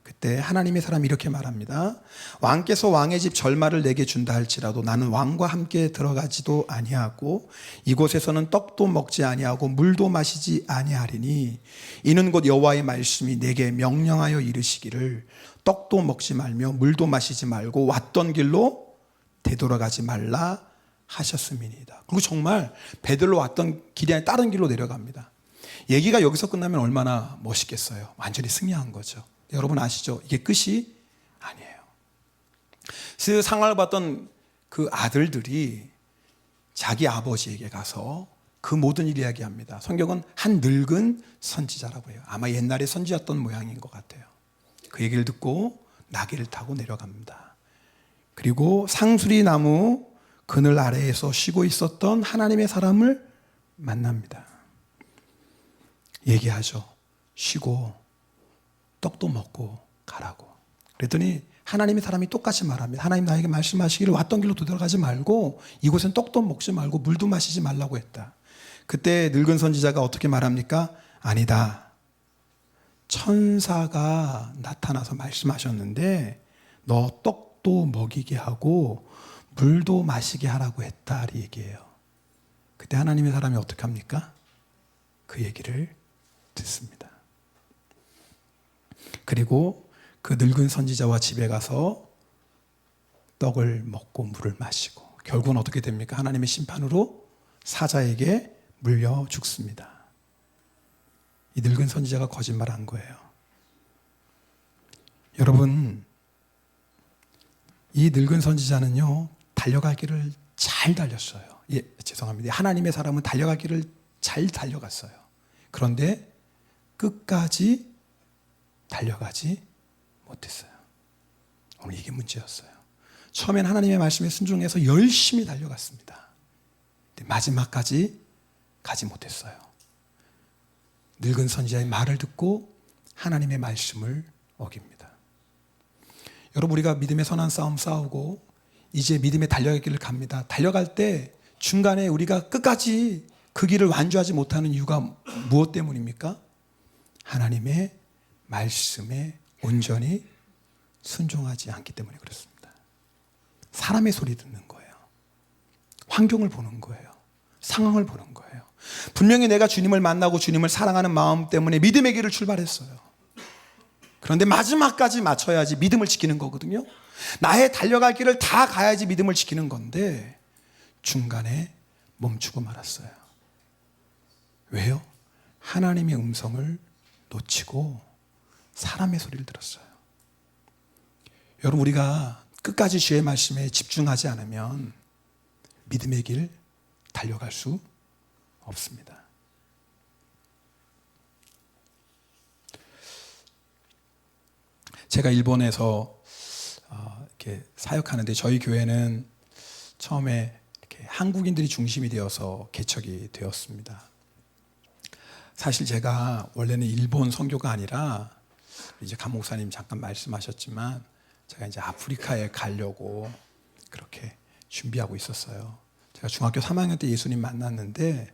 그때 하나님의 사람이 이렇게 말합니다. 왕께서 왕의 집 절마를 내게 준다 할지라도 나는 왕과 함께 들어가지도 아니하고 이곳에서는 떡도 먹지 아니하고 물도 마시지 아니하리니 이는 곧 여호와의 말씀이 내게 명령하여 이르시기를 떡도 먹지 말며 물도 마시지 말고 왔던 길로 되돌아가지 말라 하셨음이니이다. 그리고 정말 베들로 왔던 길이 아니라 다른 길로 내려갑니다. 얘기가 여기서 끝나면 얼마나 멋있겠어요. 완전히 승리한 거죠. 여러분 아시죠? 이게 끝이 아니에요. 그 상황을 봤던 그 아들들이 자기 아버지에게 가서 그 모든 일 이야기합니다. 성경은 한 늙은 선지자라고 해요. 아마 옛날에 선지였던 모양인 것 같아요. 그 얘기를 듣고 나귀를 타고 내려갑니다. 그리고 상수리 나무 그늘 아래에서 쉬고 있었던 하나님의 사람을 만납니다. 얘기하죠. 쉬고 떡도 먹고 가라고. 그랬더니 하나님의 사람이 똑같이 말합니다. 하나님 나에게 말씀하시기를 왔던 길로 되돌아가지 말고 이곳엔 떡도 먹지 말고 물도 마시지 말라고 했다. 그때 늙은 선지자가 어떻게 말합니까? 아니다. 천사가 나타나서 말씀하셨는데 너 떡도 먹이게 하고 물도 마시게 하라고 했다 이 얘기예요. 그때 하나님의 사람이 어떻게 합니까? 그 얘기를 듣습니다. 그리고 그 늙은 선지자와 집에 가서 떡을 먹고 물을 마시고 결국은 어떻게 됩니까? 하나님의 심판으로 사자에게 물려 죽습니다. 이 늙은 선지자가 거짓말한 거예요. 여러분, 이 늙은 선지자는요 달려갈 길을 잘 달렸어요. 죄송합니다. 하나님의 사람은 달려갈 길을 잘 달려갔어요. 그런데 끝까지 달려가지 못했어요. 오늘 이게 문제였어요. 처음엔 하나님의 말씀에 순종해서 열심히 달려갔습니다. 근데 마지막까지 가지 못했어요. 늙은 선지자의 말을 듣고 하나님의 말씀을 어깁니다. 여러분, 우리가 믿음의 선한 싸움 싸우고 이제 믿음의 달려갈 길을 갑니다. 달려갈 때 중간에 우리가 끝까지 그 길을 완주하지 못하는 이유가 무엇 때문입니까? 하나님의 말씀에 온전히 순종하지 않기 때문에 그렇습니다. 사람의 소리 듣는 거예요. 환경을 보는 거예요. 상황을 보는 거예요. 분명히 내가 주님을 만나고 주님을 사랑하는 마음 때문에 믿음의 길을 출발했어요. 그런데 마지막까지 맞춰야지 믿음을 지키는 거거든요. 나의 달려갈 길을 다 가야지 믿음을 지키는 건데 중간에 멈추고 말았어요. 왜요? 하나님의 음성을 놓치고 사람의 소리를 들었어요. 여러분, 우리가 끝까지 주의 말씀에 집중하지 않으면 믿음의 길 달려갈 수 없습니다. 제가 일본에서 이렇게 사역하는데 저희 교회는 처음에 이렇게 한국인들이 중심이 되어서 개척이 되었습니다. 사실 제가 원래는 일본 선교가 아니라 이제 강 목사님 잠깐 말씀하셨지만 제가 이제 아프리카에 가려고 그렇게 준비하고 있었어요. 제가 중학교 3학년 때 예수님 만났는데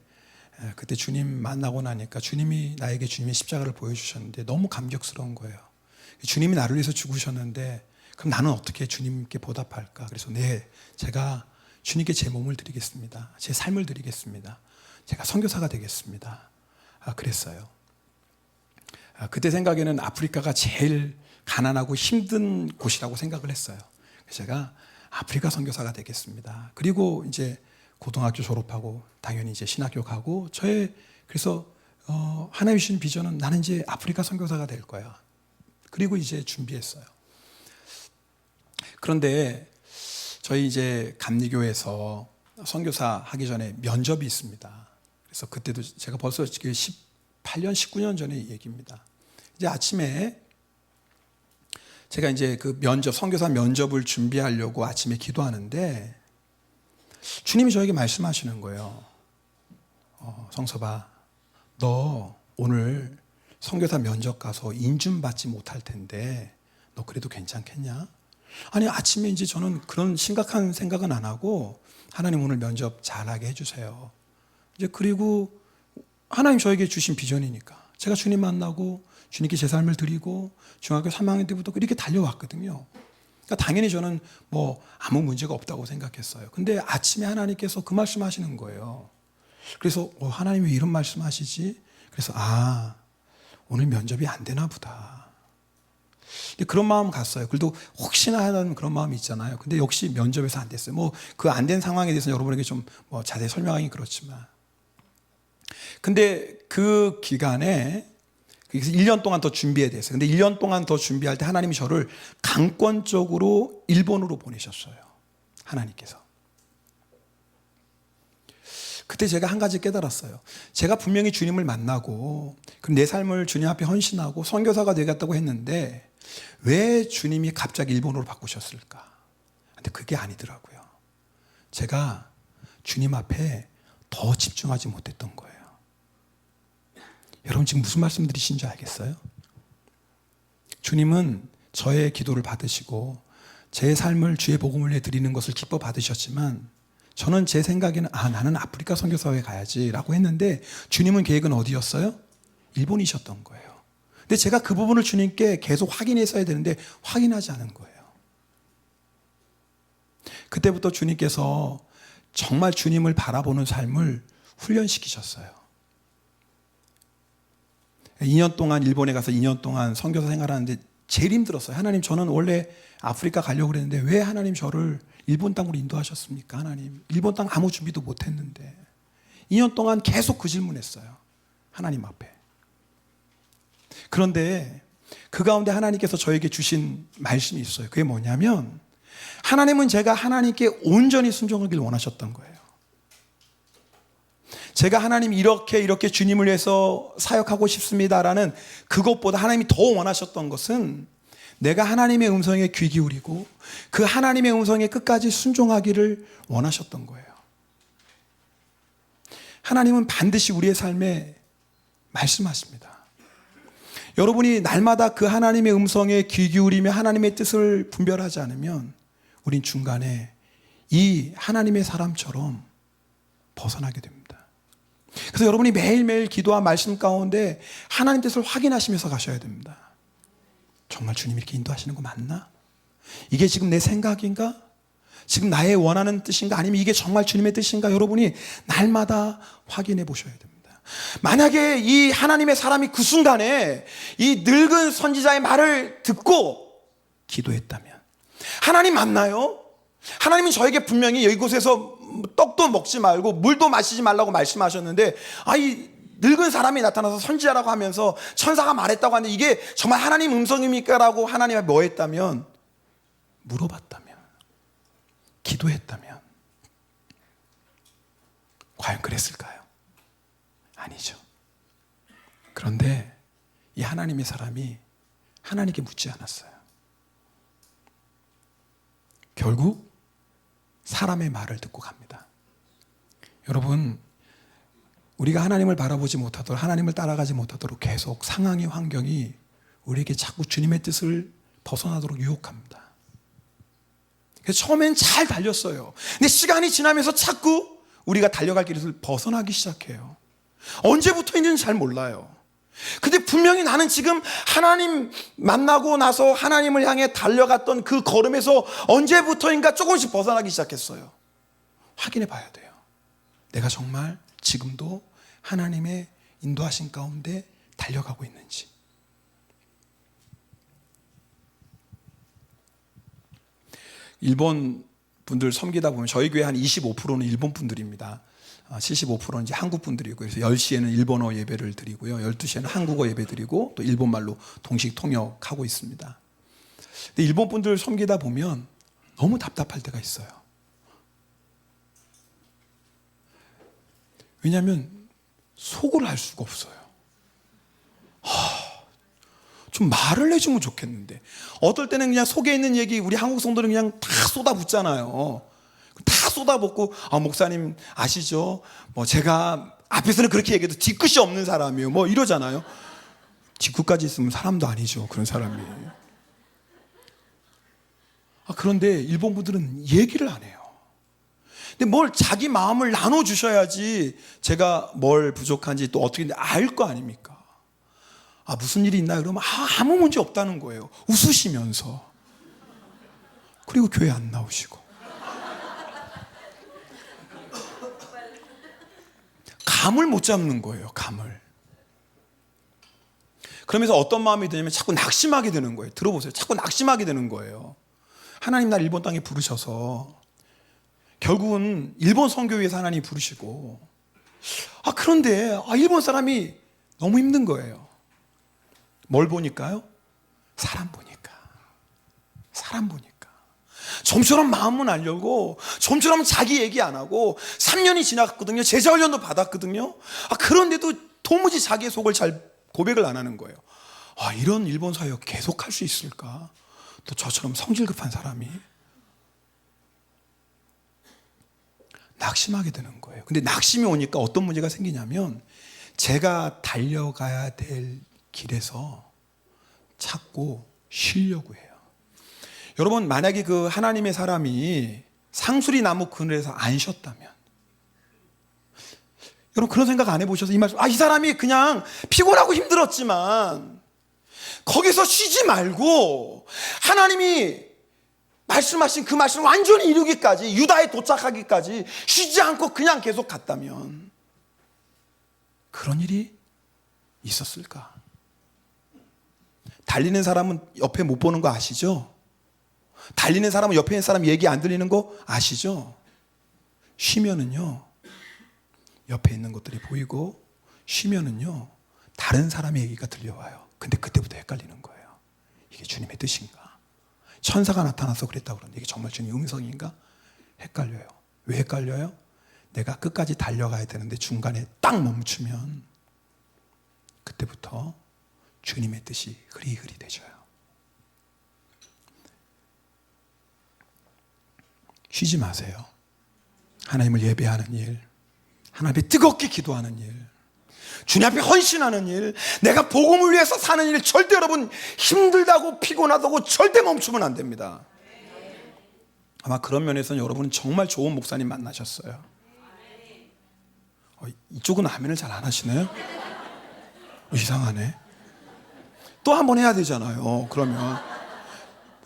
그때 주님 만나고 나니까 주님이 나에게 주님의 십자가를 보여주셨는데 너무 감격스러운 거예요. 주님이 나를 위해서 죽으셨는데 그럼 나는 어떻게 주님께 보답할까? 그래서 제가 주님께 제 몸을 드리겠습니다. 제 삶을 드리겠습니다. 제가 선교사가 되겠습니다. 그랬어요. 그때 생각에는 아프리카가 제일 가난하고 힘든 곳이라고 생각을 했어요. 그래서 제가 아프리카 선교사가 되겠습니다. 그리고 이제 고등학교 졸업하고 당연히 이제 신학교 가고 그래서 하나님 주신 비전은 나는 이제 아프리카 선교사가 될 거야. 그리고 이제 준비했어요. 그런데 저희 이제 감리교에서 선교사 하기 전에 면접이 있습니다. 그래서 그때도 제가 벌써 18년, 19년 전의 얘기입니다. 이제 아침에 제가 이제 그 선교사 면접을 준비하려고 아침에 기도하는데 주님이 저에게 말씀하시는 거예요. 성서봐, 너 오늘 선교사 면접 가서 인준 받지 못할 텐데 너 그래도 괜찮겠냐? 아니, 아침에 이제 저는 그런 심각한 생각은 안 하고, 하나님 오늘 면접 잘하게 해주세요. 이제 그리고 하나님 저에게 주신 비전이니까 제가 주님 만나고 주님께 제 삶을 드리고 중학교 3학년 때부터 이렇게 달려왔거든요. 그러니까 당연히 저는 뭐 아무 문제가 없다고 생각했어요. 근데 아침에 하나님께서 그 말씀하시는 거예요. 그래서 하나님 왜 이런 말씀하시지? 그래서 오늘 면접이 안 되나 보다. 그런 마음 갔어요. 그래도 혹시나 하는 그런 마음이 있잖아요. 근데 역시 면접에서 안 됐어요. 뭐 그 안 된 상황에 대해서 여러분에게 좀 뭐 자세히 설명하기 그렇지만, 근데 그 기간에 그래서 1년 동안 더 준비해야 됐어요. 근데 1년 동안 더 준비할 때 하나님이 저를 강권적으로 일본으로 보내셨어요. 하나님께서. 그때 제가 한 가지 깨달았어요. 제가 분명히 주님을 만나고 그럼 내 삶을 주님 앞에 헌신하고 선교사가 되겠다고 했는데 왜 주님이 갑자기 일본으로 바꾸셨을까? 근데 그게 아니더라고요. 제가 주님 앞에 더 집중하지 못했던 거예요. 여러분 지금 무슨 말씀 드리신 줄 알겠어요? 주님은 저의 기도를 받으시고 제 삶을 주의 복음을 위해 드리는 것을 기뻐 받으셨지만 저는 제 생각에는 나는 아프리카 선교사회에 가야지 라고 했는데 주님은 계획은 어디였어요? 일본이셨던 거예요. 근데 제가 그 부분을 주님께 계속 확인했어야 되는데 확인하지 않은 거예요. 그때부터 주님께서 정말 주님을 바라보는 삶을 훈련시키셨어요. 2년 동안 일본에 가서 2년 동안 선교사 생활하는데 제일 힘들었어요. 하나님, 저는 원래 아프리카 가려고 그랬는데 왜 하나님 저를 일본 땅으로 인도하셨습니까? 하나님, 일본 땅 아무 준비도 못했는데. 2년 동안 계속 그 질문했어요. 하나님 앞에. 그런데 그 가운데 하나님께서 저에게 주신 말씀이 있어요. 그게 뭐냐면 하나님은 제가 하나님께 온전히 순종하길 원하셨던 거예요. 제가 하나님 이렇게 주님을 위해서 사역하고 싶습니다라는 그것보다 하나님이 더 원하셨던 것은 내가 하나님의 음성에 귀 기울이고 그 하나님의 음성에 끝까지 순종하기를 원하셨던 거예요. 하나님은 반드시 우리의 삶에 말씀하십니다. 여러분이 날마다 그 하나님의 음성에 귀 기울이며 하나님의 뜻을 분별하지 않으면 우린 중간에 이 하나님의 사람처럼 벗어나게 됩니다. 그래서 여러분이 매일매일 기도와 말씀 가운데 하나님 뜻을 확인하시면서 가셔야 됩니다. 정말 주님이 이렇게 인도하시는 거 맞나? 이게 지금 내 생각인가? 지금 나의 원하는 뜻인가? 아니면 이게 정말 주님의 뜻인가? 여러분이 날마다 확인해 보셔야 됩니다. 만약에 이 하나님의 사람이 그 순간에 이 늙은 선지자의 말을 듣고 기도했다면 하나님 맞나요? 하나님은 저에게 분명히 이곳에서 떡도 먹지 말고 물도 마시지 말라고 말씀하셨는데 이 늙은 사람이 나타나서 선지자라고 하면서 천사가 말했다고 하는데 이게 정말 하나님 음성입니까? 라고 하나님이 뭐 했다면, 물어봤다면, 기도했다면 과연 그랬을까요? 아니죠. 그런데 이 하나님의 사람이 하나님께 묻지 않았어요. 결국 사람의 말을 듣고 갑니다. 여러분, 우리가 하나님을 바라보지 못하도록, 하나님을 따라가지 못하도록 계속 상황의 환경이 우리에게 자꾸 주님의 뜻을 벗어나도록 유혹합니다. 그래서 처음엔 잘 달렸어요. 근데 시간이 지나면서 자꾸 우리가 달려갈 길을 벗어나기 시작해요. 언제부터인지는 잘 몰라요. 근데 분명히 나는 지금 하나님 만나고 나서 하나님을 향해 달려갔던 그 걸음에서 언제부터인가 조금씩 벗어나기 시작했어요. 확인해 봐야 돼요. 내가 정말 지금도 하나님의 인도하신 가운데 달려가고 있는지. 일본 분들 섬기다 보면 저희 교회 한 25%는 일본 분들입니다. 75%는 이제 한국 분들이고, 그래서 10시에는 일본어 예배를 드리고요. 12시에는 한국어 예배 드리고 또 일본말로 동식 통역하고 있습니다. 근데 일본 분들 섬기다 보면 너무 답답할 때가 있어요. 왜냐하면 속을 알 수가 없어요. 좀 말을 해주면 좋겠는데 어떨 때는 그냥 속에 있는 얘기 우리 한국 성도는 그냥 다 쏟아붓잖아요. 다 쏟아붓고 목사님 아시죠? 제가 앞에서는 그렇게 얘기해도 뒤끝이 없는 사람이에요. 이러잖아요. 뒤끝까지 있으면 사람도 아니죠. 그런 사람이. 그런데 일본 분들은 얘기를 안 해요. 근데 뭘 자기 마음을 나눠주셔야지 제가 뭘 부족한지 또 어떻게 알 거 아닙니까? 무슨 일이 있나 그러면 아무 문제 없다는 거예요. 웃으시면서. 그리고 교회 안 나오시고. 감을 못 잡는 거예요. 감을. 그러면서 어떤 마음이 드냐면 자꾸 낙심하게 되는 거예요. 들어보세요. 자꾸 낙심하게 되는 거예요. 하나님 날 일본 땅에 부르셔서 결국은 일본 선교회에서 하나님 부르시고 그런데 일본 사람이 너무 힘든 거예요. 뭘 보니까요? 사람 보니까. 좀처럼 마음은 안 열고 좀처럼 자기 얘기 안 하고 3년이 지났거든요. 제자 훈련도 받았거든요. 그런데도 도무지 자기의 속을 잘 고백을 안 하는 거예요. 이런 일본 사역 계속 할 수 있을까? 또 저처럼 성질 급한 사람이 낙심하게 되는 거예요. 근데 낙심이 오니까 어떤 문제가 생기냐면 제가 달려가야 될 길에서 자꾸 쉬려고 해요. 여러분, 만약에 그 하나님의 사람이 상수리 나무 그늘에서 안 쉬었다면, 여러분 그런 생각 안 해보셔서 이 말씀, 이 사람이 그냥 피곤하고 힘들었지만 거기서 쉬지 말고 하나님이 말씀하신 그 말씀을 완전히 이루기까지, 유다에 도착하기까지 쉬지 않고 그냥 계속 갔다면 그런 일이 있었을까? 달리는 사람은 옆에 못 보는 거 아시죠? 달리는 사람은 옆에 있는 사람 얘기 안 들리는 거 아시죠? 쉬면은요, 옆에 있는 것들이 보이고 쉬면은요, 다른 사람의 얘기가 들려와요. 근데 그때부터 헷갈리는 거예요. 이게 주님의 뜻인가? 천사가 나타나서 그랬다고 그러는데 이게 정말 주님의 음성인가? 헷갈려요. 왜 헷갈려요? 내가 끝까지 달려가야 되는데 중간에 딱 멈추면 그때부터 주님의 뜻이 흐리흐리돼져요. 쉬지 마세요. 하나님을 예배하는 일, 하나님 앞에 뜨겁게 기도하는 일, 주님 앞에 헌신하는 일, 내가 복음을 위해서 사는 일, 절대 여러분 힘들다고 피곤하다고 절대 멈추면 안 됩니다. 아마 그런 면에서는 여러분은 정말 좋은 목사님 만나셨어요. 이쪽은 아멘을 잘 안 하시네요. 이상하네. 또 한 번 해야 되잖아요. 그러면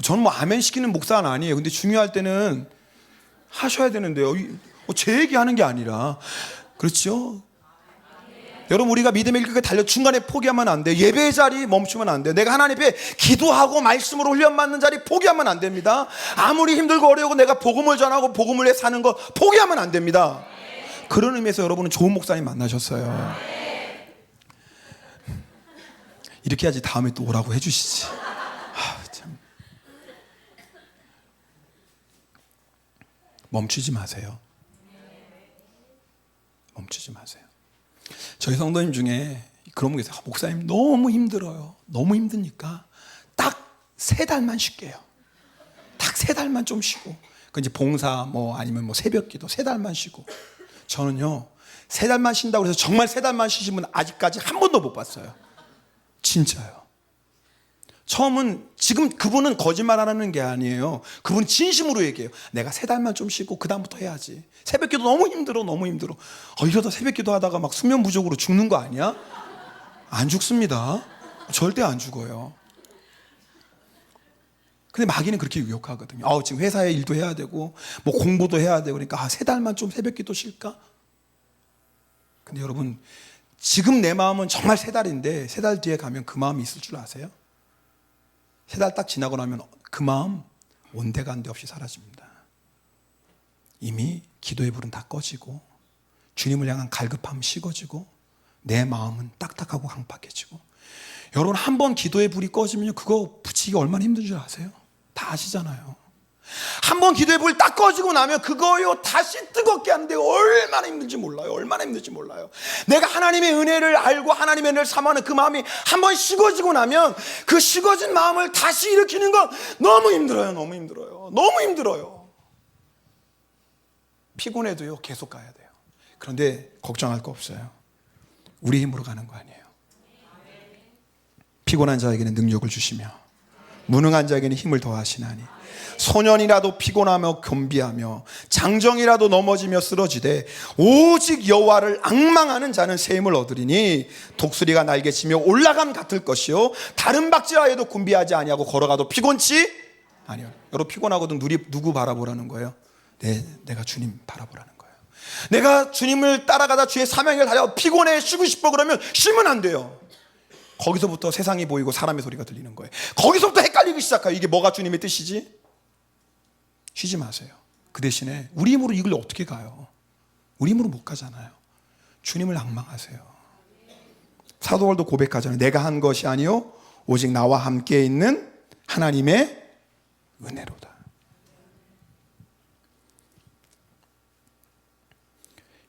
저는 뭐 아멘 시키는 목사는 아니에요. 근데 중요할 때는 하셔야 되는데요. 제 얘기하는 게 아니라, 그렇죠? 여러분, 우리가 믿음의 길을 달려 중간에 포기하면 안 돼요. 예배의 자리 멈추면 안 돼요. 내가 하나님 앞에 기도하고 말씀으로 훈련받는 자리 포기하면 안 됩니다. 아무리 힘들고 어려우고 내가 복음을 전하고 복음을 위해 사는 거 포기하면 안 됩니다. 그런 의미에서 여러분은 좋은 목사님 만나셨어요. 이렇게 해야지 다음에 또 오라고 해주시지. 참. 멈추지 마세요. 멈추지 마세요. 저희 성도님 중에 그런 분 계세요. 목사님 너무 힘들어요. 너무 힘드니까 딱 3달만 쉴게요. 딱 3달만 좀 쉬고. 그 이제 봉사 뭐 아니면 뭐 새벽기도 3달만 쉬고. 저는요 3달만 쉰다고 해서 정말 3달만 쉬신 분 아직까지 한 번도 못 봤어요. 진짜요. 처음은, 지금 그분은 거짓말하는 게 아니에요. 그분은 진심으로 얘기해요. 내가 3달만 좀 쉬고 그 다음부터 해야지. 새벽기도 너무 힘들어. 이러다 새벽기도 하다가 막 수면 부족으로 죽는 거 아니야? 안 죽습니다. 절대 안 죽어요. 근데 마귀는 그렇게 유혹하거든요. 지금 회사에 일도 해야 되고 뭐 공부도 해야 되고 그러니까 3달만 좀 새벽기도 쉴까? 근데 여러분, 지금 내 마음은 정말 3달인데 3달 뒤에 가면 그 마음이 있을 줄 아세요? 3달 딱 지나고 나면 그 마음 온데간데 없이 사라집니다. 이미 기도의 불은 다 꺼지고 주님을 향한 갈급함은 식어지고 내 마음은 딱딱하고 강팍해지고. 여러분, 한 번 기도의 불이 꺼지면 그거 붙이기가 얼마나 힘든 줄 아세요? 다 아시잖아요. 한 번 기도의 불이 딱 꺼지고 나면 그거요 다시 뜨겁게 하는데 얼마나 힘든지 몰라요. 내가 하나님의 은혜를 알고 하나님의 은혜를 사모하는 그 마음이 한 번 식어지고 나면 그 식어진 마음을 다시 일으키는 건 너무 힘들어요. 피곤해도요 계속 가야 돼요. 그런데 걱정할 거 없어요. 우리 힘으로 가는 거 아니에요. 피곤한 자에게는 능력을 주시며 무능한 자에게는 힘을 더하시나니 소년이라도 피곤하며 겸비하며 장정이라도 넘어지며 쓰러지되 오직 여호와를 앙망하는 자는 새 힘을 얻으리니 독수리가 날개치며 올라감 같을 것이요 다른 박지하여도 곤비하지 아니하고 걸어가도 피곤치 아니요. 여러분 피곤하거든 누구 바라보라는 거예요? 내가 주님 바라보라는 거예요. 내가 주님을 따라가다 주의 사명을 달려 피곤해 쉬고 싶어 그러면 쉬면 안 돼요. 거기서부터 세상이 보이고 사람의 소리가 들리는 거예요. 거기서부터 헷갈리기 시작해요. 이게 뭐가 주님의 뜻이지? 쉬지 마세요. 그 대신에 우리 힘으로 이걸 어떻게 가요? 우리 힘으로 못 가잖아요. 주님을 앙망하세요. 사도 바울도 고백하잖아요. 내가 한 것이 아니요 오직 나와 함께 있는 하나님의 은혜로다.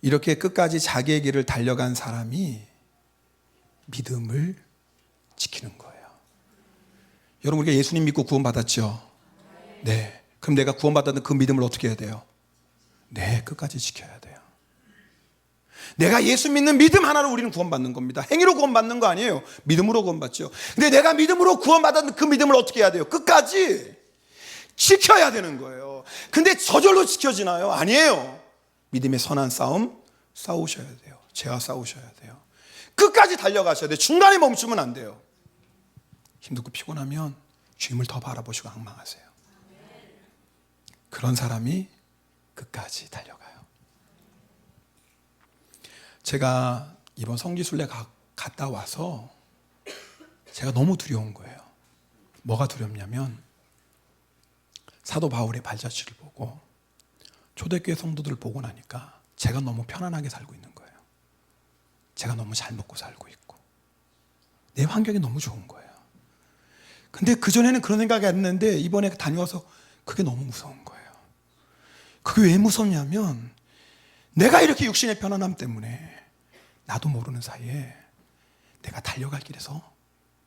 이렇게 끝까지 자기의 길을 달려간 사람이 믿음을 지키는 거예요. 여러분 우리가 예수님 믿고 구원받았죠? 네. 그럼 내가 구원받았는 그 믿음을 어떻게 해야 돼요? 네, 끝까지 지켜야 돼요. 내가 예수 믿는 믿음 하나로 우리는 구원받는 겁니다. 행위로 구원받는 거 아니에요. 믿음으로 구원받죠. 근데 내가 믿음으로 구원받았는 그 믿음을 어떻게 해야 돼요? 끝까지 지켜야 되는 거예요. 근데 저절로 지켜지나요? 아니에요. 믿음의 선한 싸움 싸우셔야 돼요. 죄와 싸우셔야 돼요. 끝까지 달려가셔야 돼요. 중간에 멈추면 안 돼요. 힘들고 피곤하면 주님을 더 바라보시고 앙망하세요. 그런 사람이 끝까지 달려가요. 제가 이번 성지순례 갔다 와서 제가 너무 두려운 거예요. 뭐가 두렵냐면 사도 바울의 발자취를 보고 초대교회 성도들을 보고 나니까 제가 너무 편안하게 살고 있는 거예요. 제가 너무 잘 먹고 살고 있고 내 환경이 너무 좋은 거예요. 근데 그전에는 그런 생각이 안 했는데 이번에 다녀와서 그게 너무 무서운 거예요. 그게 왜 무섭냐면 내가 이렇게 육신의 편안함 때문에 나도 모르는 사이에 내가 달려갈 길에서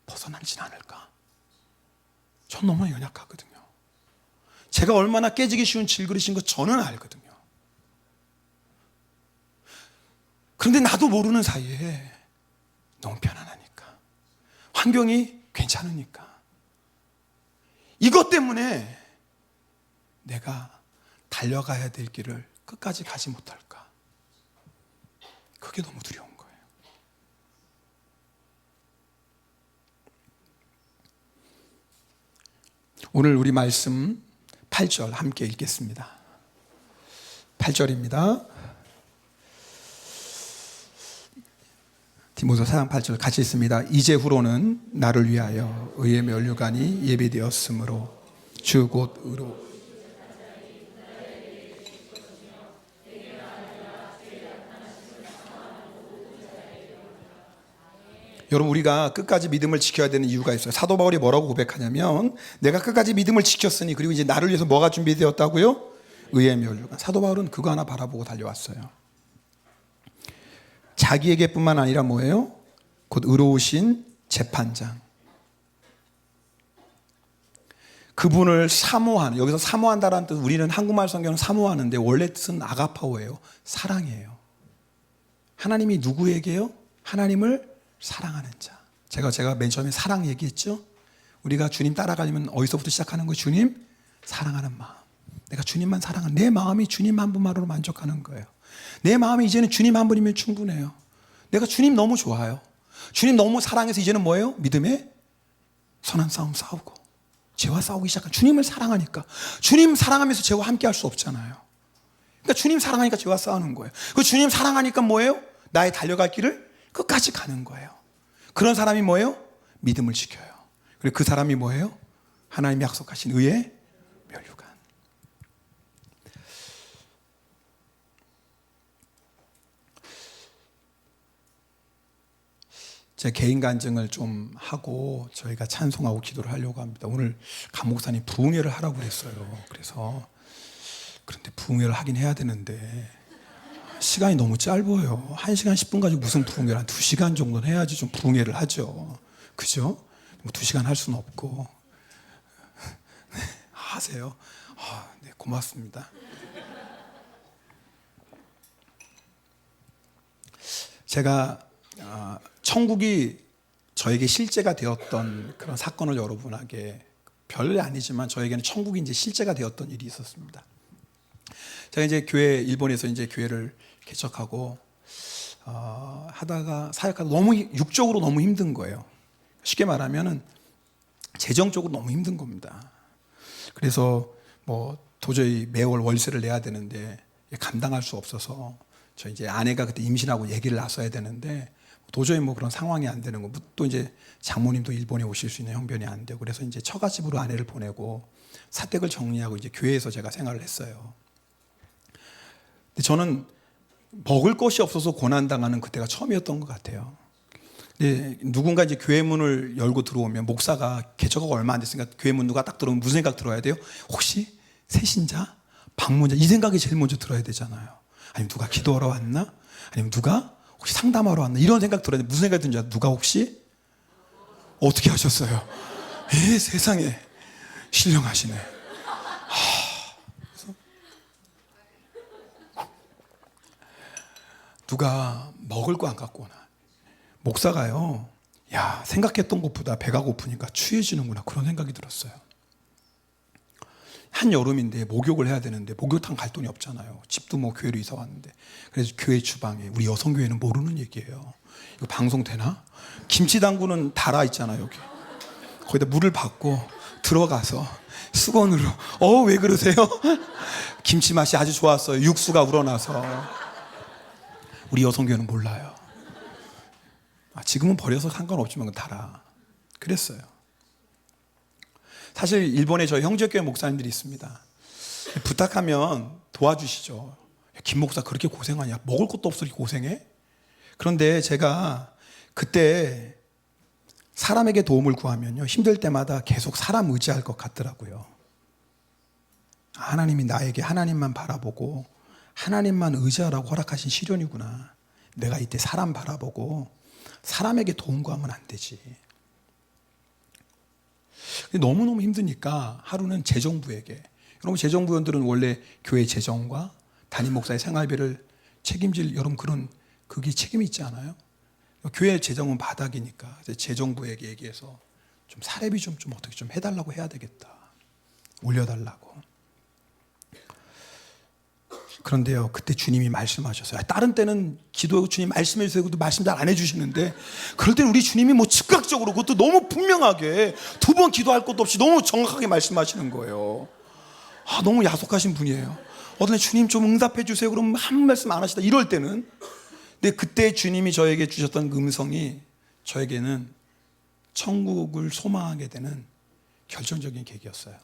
벗어나진 않을까. 전 너무 연약하거든요. 제가 얼마나 깨지기 쉬운 질그릇인 거 저는 알거든요. 그런데 나도 모르는 사이에 너무 편안하니까 환경이 괜찮으니까 이것 때문에 내가 달려가야 될 길을 끝까지 가지 못할까? 그게 너무 두려운 거예요. 오늘 우리 말씀 8절 함께 읽겠습니다. 8절입니다. 디모데 4장 8절 같이 읽습니다. 이제후로는 나를 위하여 의의 면류관이 예비되었으므로 주 곧 의로 여러분 우리가 끝까지 믿음을 지켜야 되는 이유가 있어요. 사도 바울이 뭐라고 고백하냐면 내가 끝까지 믿음을 지켰으니 그리고 이제 나를 위해서 뭐가 준비되었다고요? 의의 면류관. 사도 바울은 그거 하나 바라보고 달려왔어요. 자기에게뿐만 아니라 뭐예요? 곧 의로우신 재판장. 그분을 사모하는, 여기서 사모한다라는 뜻, 우리는 한국말 성경은 사모하는데 원래 뜻은 아가파오예요. 사랑이에요. 하나님이 누구에게요? 하나님을 사랑하는 자. 제가 맨 처음에 사랑 얘기했죠? 우리가 주님 따라가려면 어디서부터 시작하는 거예요? 주님 사랑하는 마음. 내가 주님만 사랑하는, 내 마음이 주님 한 분만으로 만족하는 거예요. 내 마음이 이제는 주님 한 분이면 충분해요. 내가 주님 너무 좋아요. 주님 너무 사랑해서 이제는 뭐예요? 믿음의 선한 싸움 싸우고 죄와 싸우기 시작한. 주님을 사랑하니까. 주님 사랑하면서 죄와 함께 할 수 없잖아요. 그러니까 주님 사랑하니까 죄와 싸우는 거예요. 그 주님 사랑하니까 뭐예요? 나의 달려갈 길을 끝까지 가는 거예요. 그런 사람이 뭐예요? 믿음을 지켜요. 그리고 그 사람이 뭐예요? 하나님이 약속하신 의의 면류관. 제 개인 간증을 좀 하고 저희가 찬송하고 기도를 하려고 합니다. 오늘 강 목사님 부흥회를 하라고 그랬어요. 그래서 그런데 부흥회를 하긴 해야 되는데 시간이 너무 짧아요. 1시간 10분 가지고 무슨 부흥회를 한 2시간 정도는 해야지 좀 부흥회를 하죠. 그죠? 뭐 2시간 할 수는 없고. 네, 하세요. 네, 고맙습니다. 제가 천국이 저에게 실제가 되었던 그런 사건을 여러분에게 별일 아니지만 저에게는 천국이 이제 실제가 되었던 일이 있었습니다. 제가 이제 일본에서 이제 교회를 개척하고 하다가 사역하다 너무 육적으로 너무 힘든 거예요. 쉽게 말하면은 재정적으로 너무 힘든 겁니다. 그래서 뭐 도저히 매월 월세를 내야 되는데 감당할 수 없어서 저 이제 아내가 그때 임신하고 얘기를 나서야 되는데 도저히 뭐 그런 상황이 안 되는 거. 또 이제 장모님도 일본에 오실 수 있는 형편이 안 되고 그래서 이제 처가집으로 아내를 보내고 사택을 정리하고 이제 교회에서 제가 생활을 했어요. 근데 저는 먹을 것이 없어서 고난당하는 그때가 처음이었던 것 같아요. 근데 누군가 이제 교회 문을 열고 들어오면 목사가 개척하고 얼마 안 됐으니까 교회 문 누가 딱 들어오면 무슨 생각 들어야 돼요? 혹시 새신자? 방문자? 이 생각이 제일 먼저 들어야 되잖아요. 아니면 누가 기도하러 왔나? 아니면 누가 혹시 상담하러 왔나? 이런 생각 들어야 돼. 무슨 생각이 드는지 알아요? 누가 혹시? 어떻게 하셨어요? 세상에 신령하시네. 그래서 누가 먹을 거 안 갖고 오나? 목사가요, 야, 생각했던 것보다 배가 고프니까 취해지는구나. 그런 생각이 들었어요. 한여름인데 목욕을 해야 되는데 목욕탕 갈 돈이 없잖아요. 집도 뭐 교회로 이사 왔는데. 그래서 교회 주방에, 우리 여성교회는 모르는 얘기예요. 이거 방송 되나? 김치 담그는 다라 있잖아요, 여기. 거기다 물을 받고 들어가서 수건으로, 왜 그러세요? 김치 맛이 아주 좋았어요. 육수가 우러나서. 우리 여성교회는 몰라요. 지금은 버려서 상관없지만 달아. 그랬어요. 사실 일본에 저희 형제교회 목사님들이 있습니다. 부탁하면 도와주시죠. 김 목사 그렇게 고생하냐? 먹을 것도 없어 이렇게 고생해? 그런데 제가 그때 사람에게 도움을 구하면요, 힘들 때마다 계속 사람 의지할 것 같더라고요. 하나님이 나에게 하나님만 바라보고 하나님만 의지하라고 허락하신 시련이구나. 내가 이때 사람 바라보고 사람에게 도움 구하면 안 되지. 너무너무 힘드니까 하루는 재정부에게, 여러분 재정부원들은 원래 교회 재정과 담임 목사의 생활비를 책임질 여러분 그런 그게 책임이 있지 않아요? 교회 재정은 바닥이니까 재정부에게 얘기해서 좀 사례비 좀 어떻게 좀 해달라고 해야 되겠다. 올려달라고. 그런데요, 그때 주님이 말씀하셨어요. 다른 때는 기도하고 주님 말씀해 주세요. 그것도 말씀 잘 안 해주시는데, 그럴 때는 우리 주님이 뭐 즉각적으로 그것도 너무 분명하게 2번 기도할 것도 없이 너무 정확하게 말씀하시는 거예요. 너무 야속하신 분이에요. 어떤 주님 좀 응답해 주세요. 그러면 한 말씀 안 하시다. 이럴 때는. 근데 그때 주님이 저에게 주셨던 그 음성이 저에게는 천국을 소망하게 되는 결정적인 계기였어요.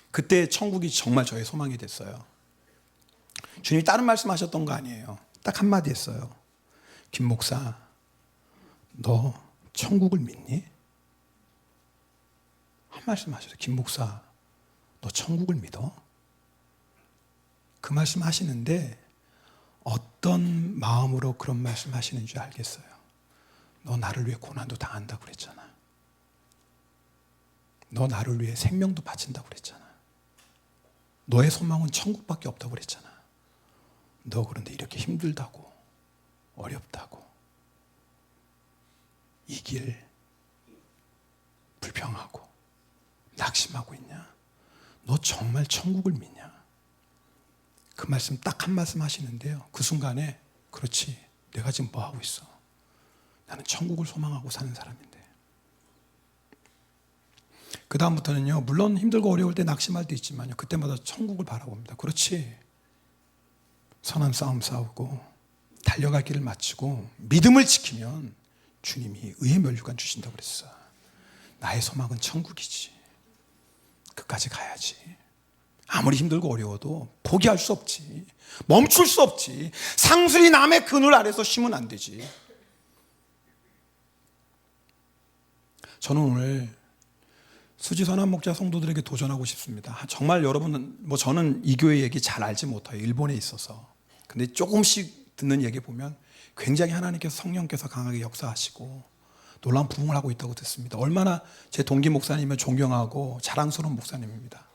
그때 천국이 정말 저의 소망이 됐어요. 주님이 다른 말씀하셨던 거 아니에요. 딱 한마디 했어요. 김 목사, 너 천국을 믿니? 한 말씀 하셨어요. 김 목사, 너 천국을 믿어? 그 말씀 하시는데 어떤 마음으로 그런 말씀 하시는 줄 알겠어요. 너 나를 위해 고난도 당한다고 그랬잖아. 너 나를 위해 생명도 바친다고 그랬잖아. 너의 소망은 천국밖에 없다고 그랬잖아. 너 그런데 이렇게 힘들다고, 어렵다고, 이 길 불평하고 낙심하고 있냐? 너 정말 천국을 믿냐? 그 말씀 딱 한 말씀 하시는데요, 그 순간에 그렇지, 내가 지금 뭐 하고 있어? 나는 천국을 소망하고 사는 사람인데. 그 다음부터는요, 물론 힘들고 어려울 때 낙심할 때 있지만요, 그때마다 천국을 바라봅니다. 그렇지, 선한 싸움 싸우고 달려갈 길을 마치고 믿음을 지키면 주님이 의의 면류관 주신다고 그랬어. 나의 소망은 천국이지. 끝까지 가야지. 아무리 힘들고 어려워도 포기할 수 없지. 멈출 수 없지. 상술이 남의 그늘 아래서 쉬면 안 되지. 저는 오늘 수지선한 목자 성도들에게 도전하고 싶습니다. 정말 여러분은, 저는 이 교회 얘기 잘 알지 못해요. 일본에 있어서. 근데 조금씩 듣는 얘기 보면 굉장히 하나님께서, 성령께서 강하게 역사하시고 놀라운 부흥을 하고 있다고 듣습니다. 얼마나 제 동기 목사님을 존경하고 자랑스러운 목사님입니다.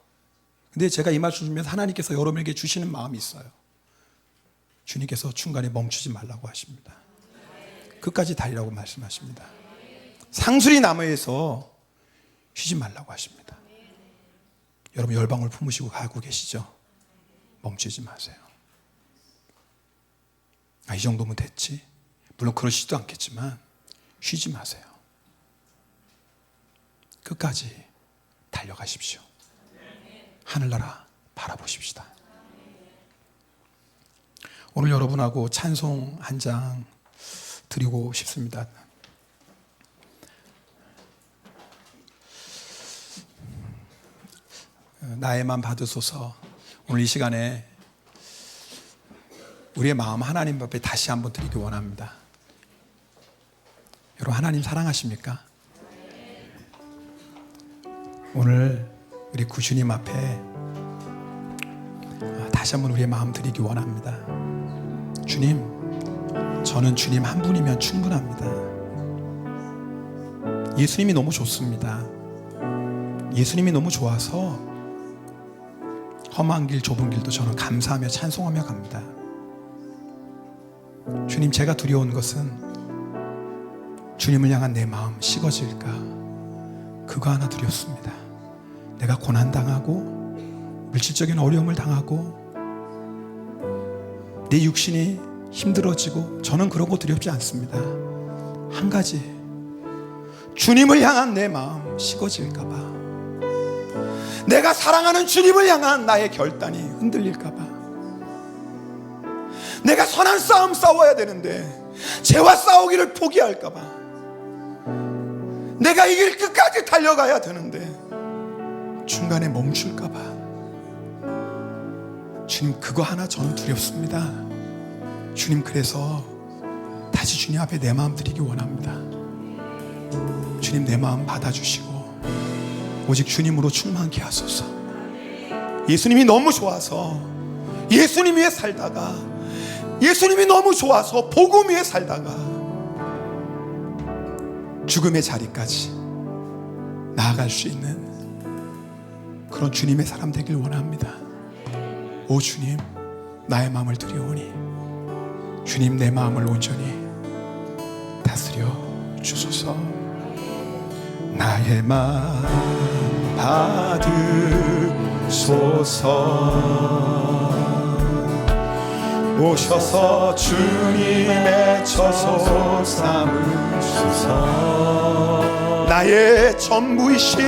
근데 제가 이 말씀 주면서 하나님께서 여러분에게 주시는 마음이 있어요. 주님께서 중간에 멈추지 말라고 하십니다. 끝까지 달리라고 말씀하십니다. 상수리 나무에서 쉬지 말라고 하십니다. 여러분 열방울 품으시고 가고 계시죠? 멈추지 마세요. 이 정도면 됐지? 물론 그러시지도 않겠지만 쉬지 마세요. 끝까지 달려가십시오. 하늘나라 바라보십시다. 오늘 여러분하고 찬송 한 장 드리고 싶습니다. 나의 맘 받으소서. 오늘 이 시간에 우리의 마음 하나님 앞에 다시 한번 드리기 원합니다. 여러분 하나님 사랑하십니까? 오늘 우리 구주님 앞에 다시 한번 우리의 마음 드리기 원합니다. 주님, 저는 주님 한 분이면 충분합니다. 예수님이 너무 좋습니다. 예수님이 너무 좋아서 험한 길 좁은 길도 저는 감사하며 찬송하며 갑니다. 주님, 제가 두려운 것은 주님을 향한 내 마음 식어질까, 그거 하나 두렵습니다. 내가 고난당하고 물질적인 어려움을 당하고 내 육신이 힘들어지고, 저는 그런 거 두렵지 않습니다. 한 가지, 주님을 향한 내 마음 식어질까 봐, 내가 사랑하는 주님을 향한 나의 결단이 흔들릴까 봐, 내가 선한 싸움 싸워야 되는데 죄와 싸우기를 포기할까 봐, 내가 이 길 끝까지 달려가야 되는데 중간에 멈출까 봐, 주님 그거 하나 저는 두렵습니다. 주님, 그래서 다시 주님 앞에 내 마음 드리기 원합니다. 주님, 내 마음 받아주시고 오직 주님으로 충만케 하소서. 예수님이 너무 좋아서 예수님 위에 살다가, 예수님이 너무 좋아서 복음 위에 살다가 죽음의 자리까지 나아갈 수 있는 그런 주님의 사람 되길 원합니다. 오 주님, 나의 마음을 드리오니 주님 내 마음을 온전히 다스려 주소서. 나의 마음 받으소서. 오셔서 주님의 처소 삼으소서. 나의 전부이신,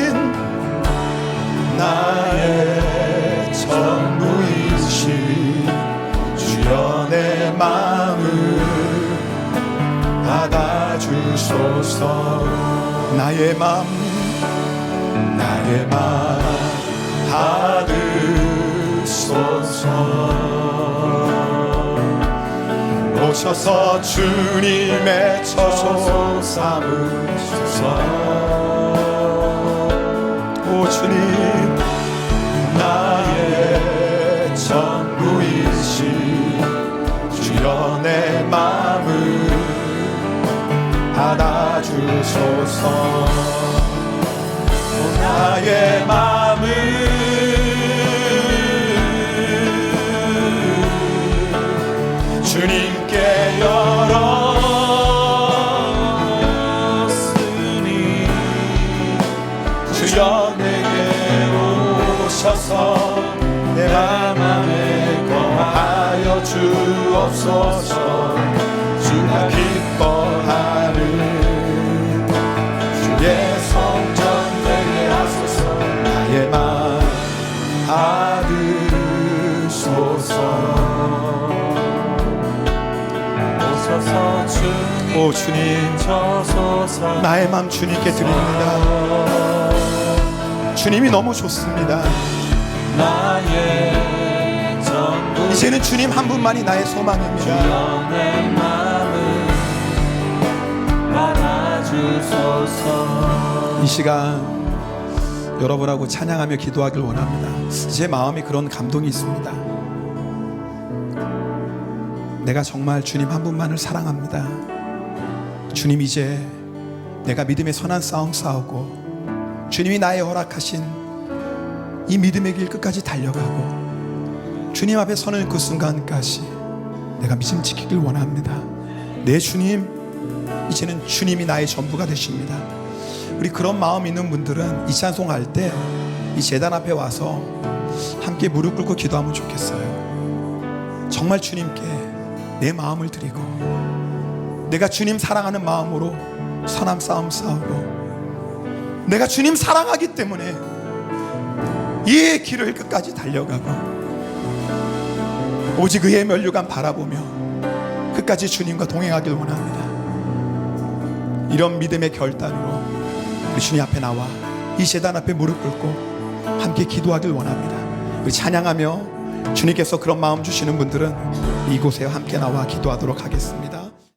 나의 전부이신 주여 내 마음을 받아주소서. 나의 마음, 나의 마음 받으소서. 오셔서 주님의 처소 삼으소서. 오 주님, 나의 전부이신 주여 내 마음을 받아주소서. 나의 마음을 주님께 열었으니 주여 내게 오셔서 내 맘에 거하여 주옵소서. 주가 기뻐하는 주의 성전 되게 하소서. 나의 마음 받으소서. 오 주님, 나의 마음 주님께 드립니다. 주님이 너무 좋습니다. 이제는 주님 한 분만이 나의 소망입니다. 이 시간 여러분하고 찬양하며 기도하길 원합니다. 제 마음이 그런 감동이 있습니다. 내가 정말 주님 한 분만을 사랑합니다. 주님, 이제 내가 믿음의 선한 싸움 싸우고 주님이 나의 허락하신 이 믿음의 길 끝까지 달려가고 주님 앞에 서는 그 순간까지 내가 믿음 지키길 원합니다. 내 주님, 이제는 주님이 나의 전부가 되십니다. 우리 그런 마음 있는 분들은 이 찬송할 때 이 제단 앞에 와서 함께 무릎 꿇고 기도하면 좋겠어요. 정말 주님께 내 마음을 드리고 내가 주님 사랑하는 마음으로 선한 싸움 싸우고 내가 주님 사랑하기 때문에 이 길을 끝까지 달려가고 오직 그의 면류관 바라보며 끝까지 주님과 동행하길 원합니다. 이런 믿음의 결단으로 우리 주님 앞에 나와 이 제단 앞에 무릎 꿇고 함께 기도하길 원합니다. 우리 찬양하며 주님께서 그런 마음 주시는 분들은 이곳에 함께 나와 기도하도록 하겠습니다.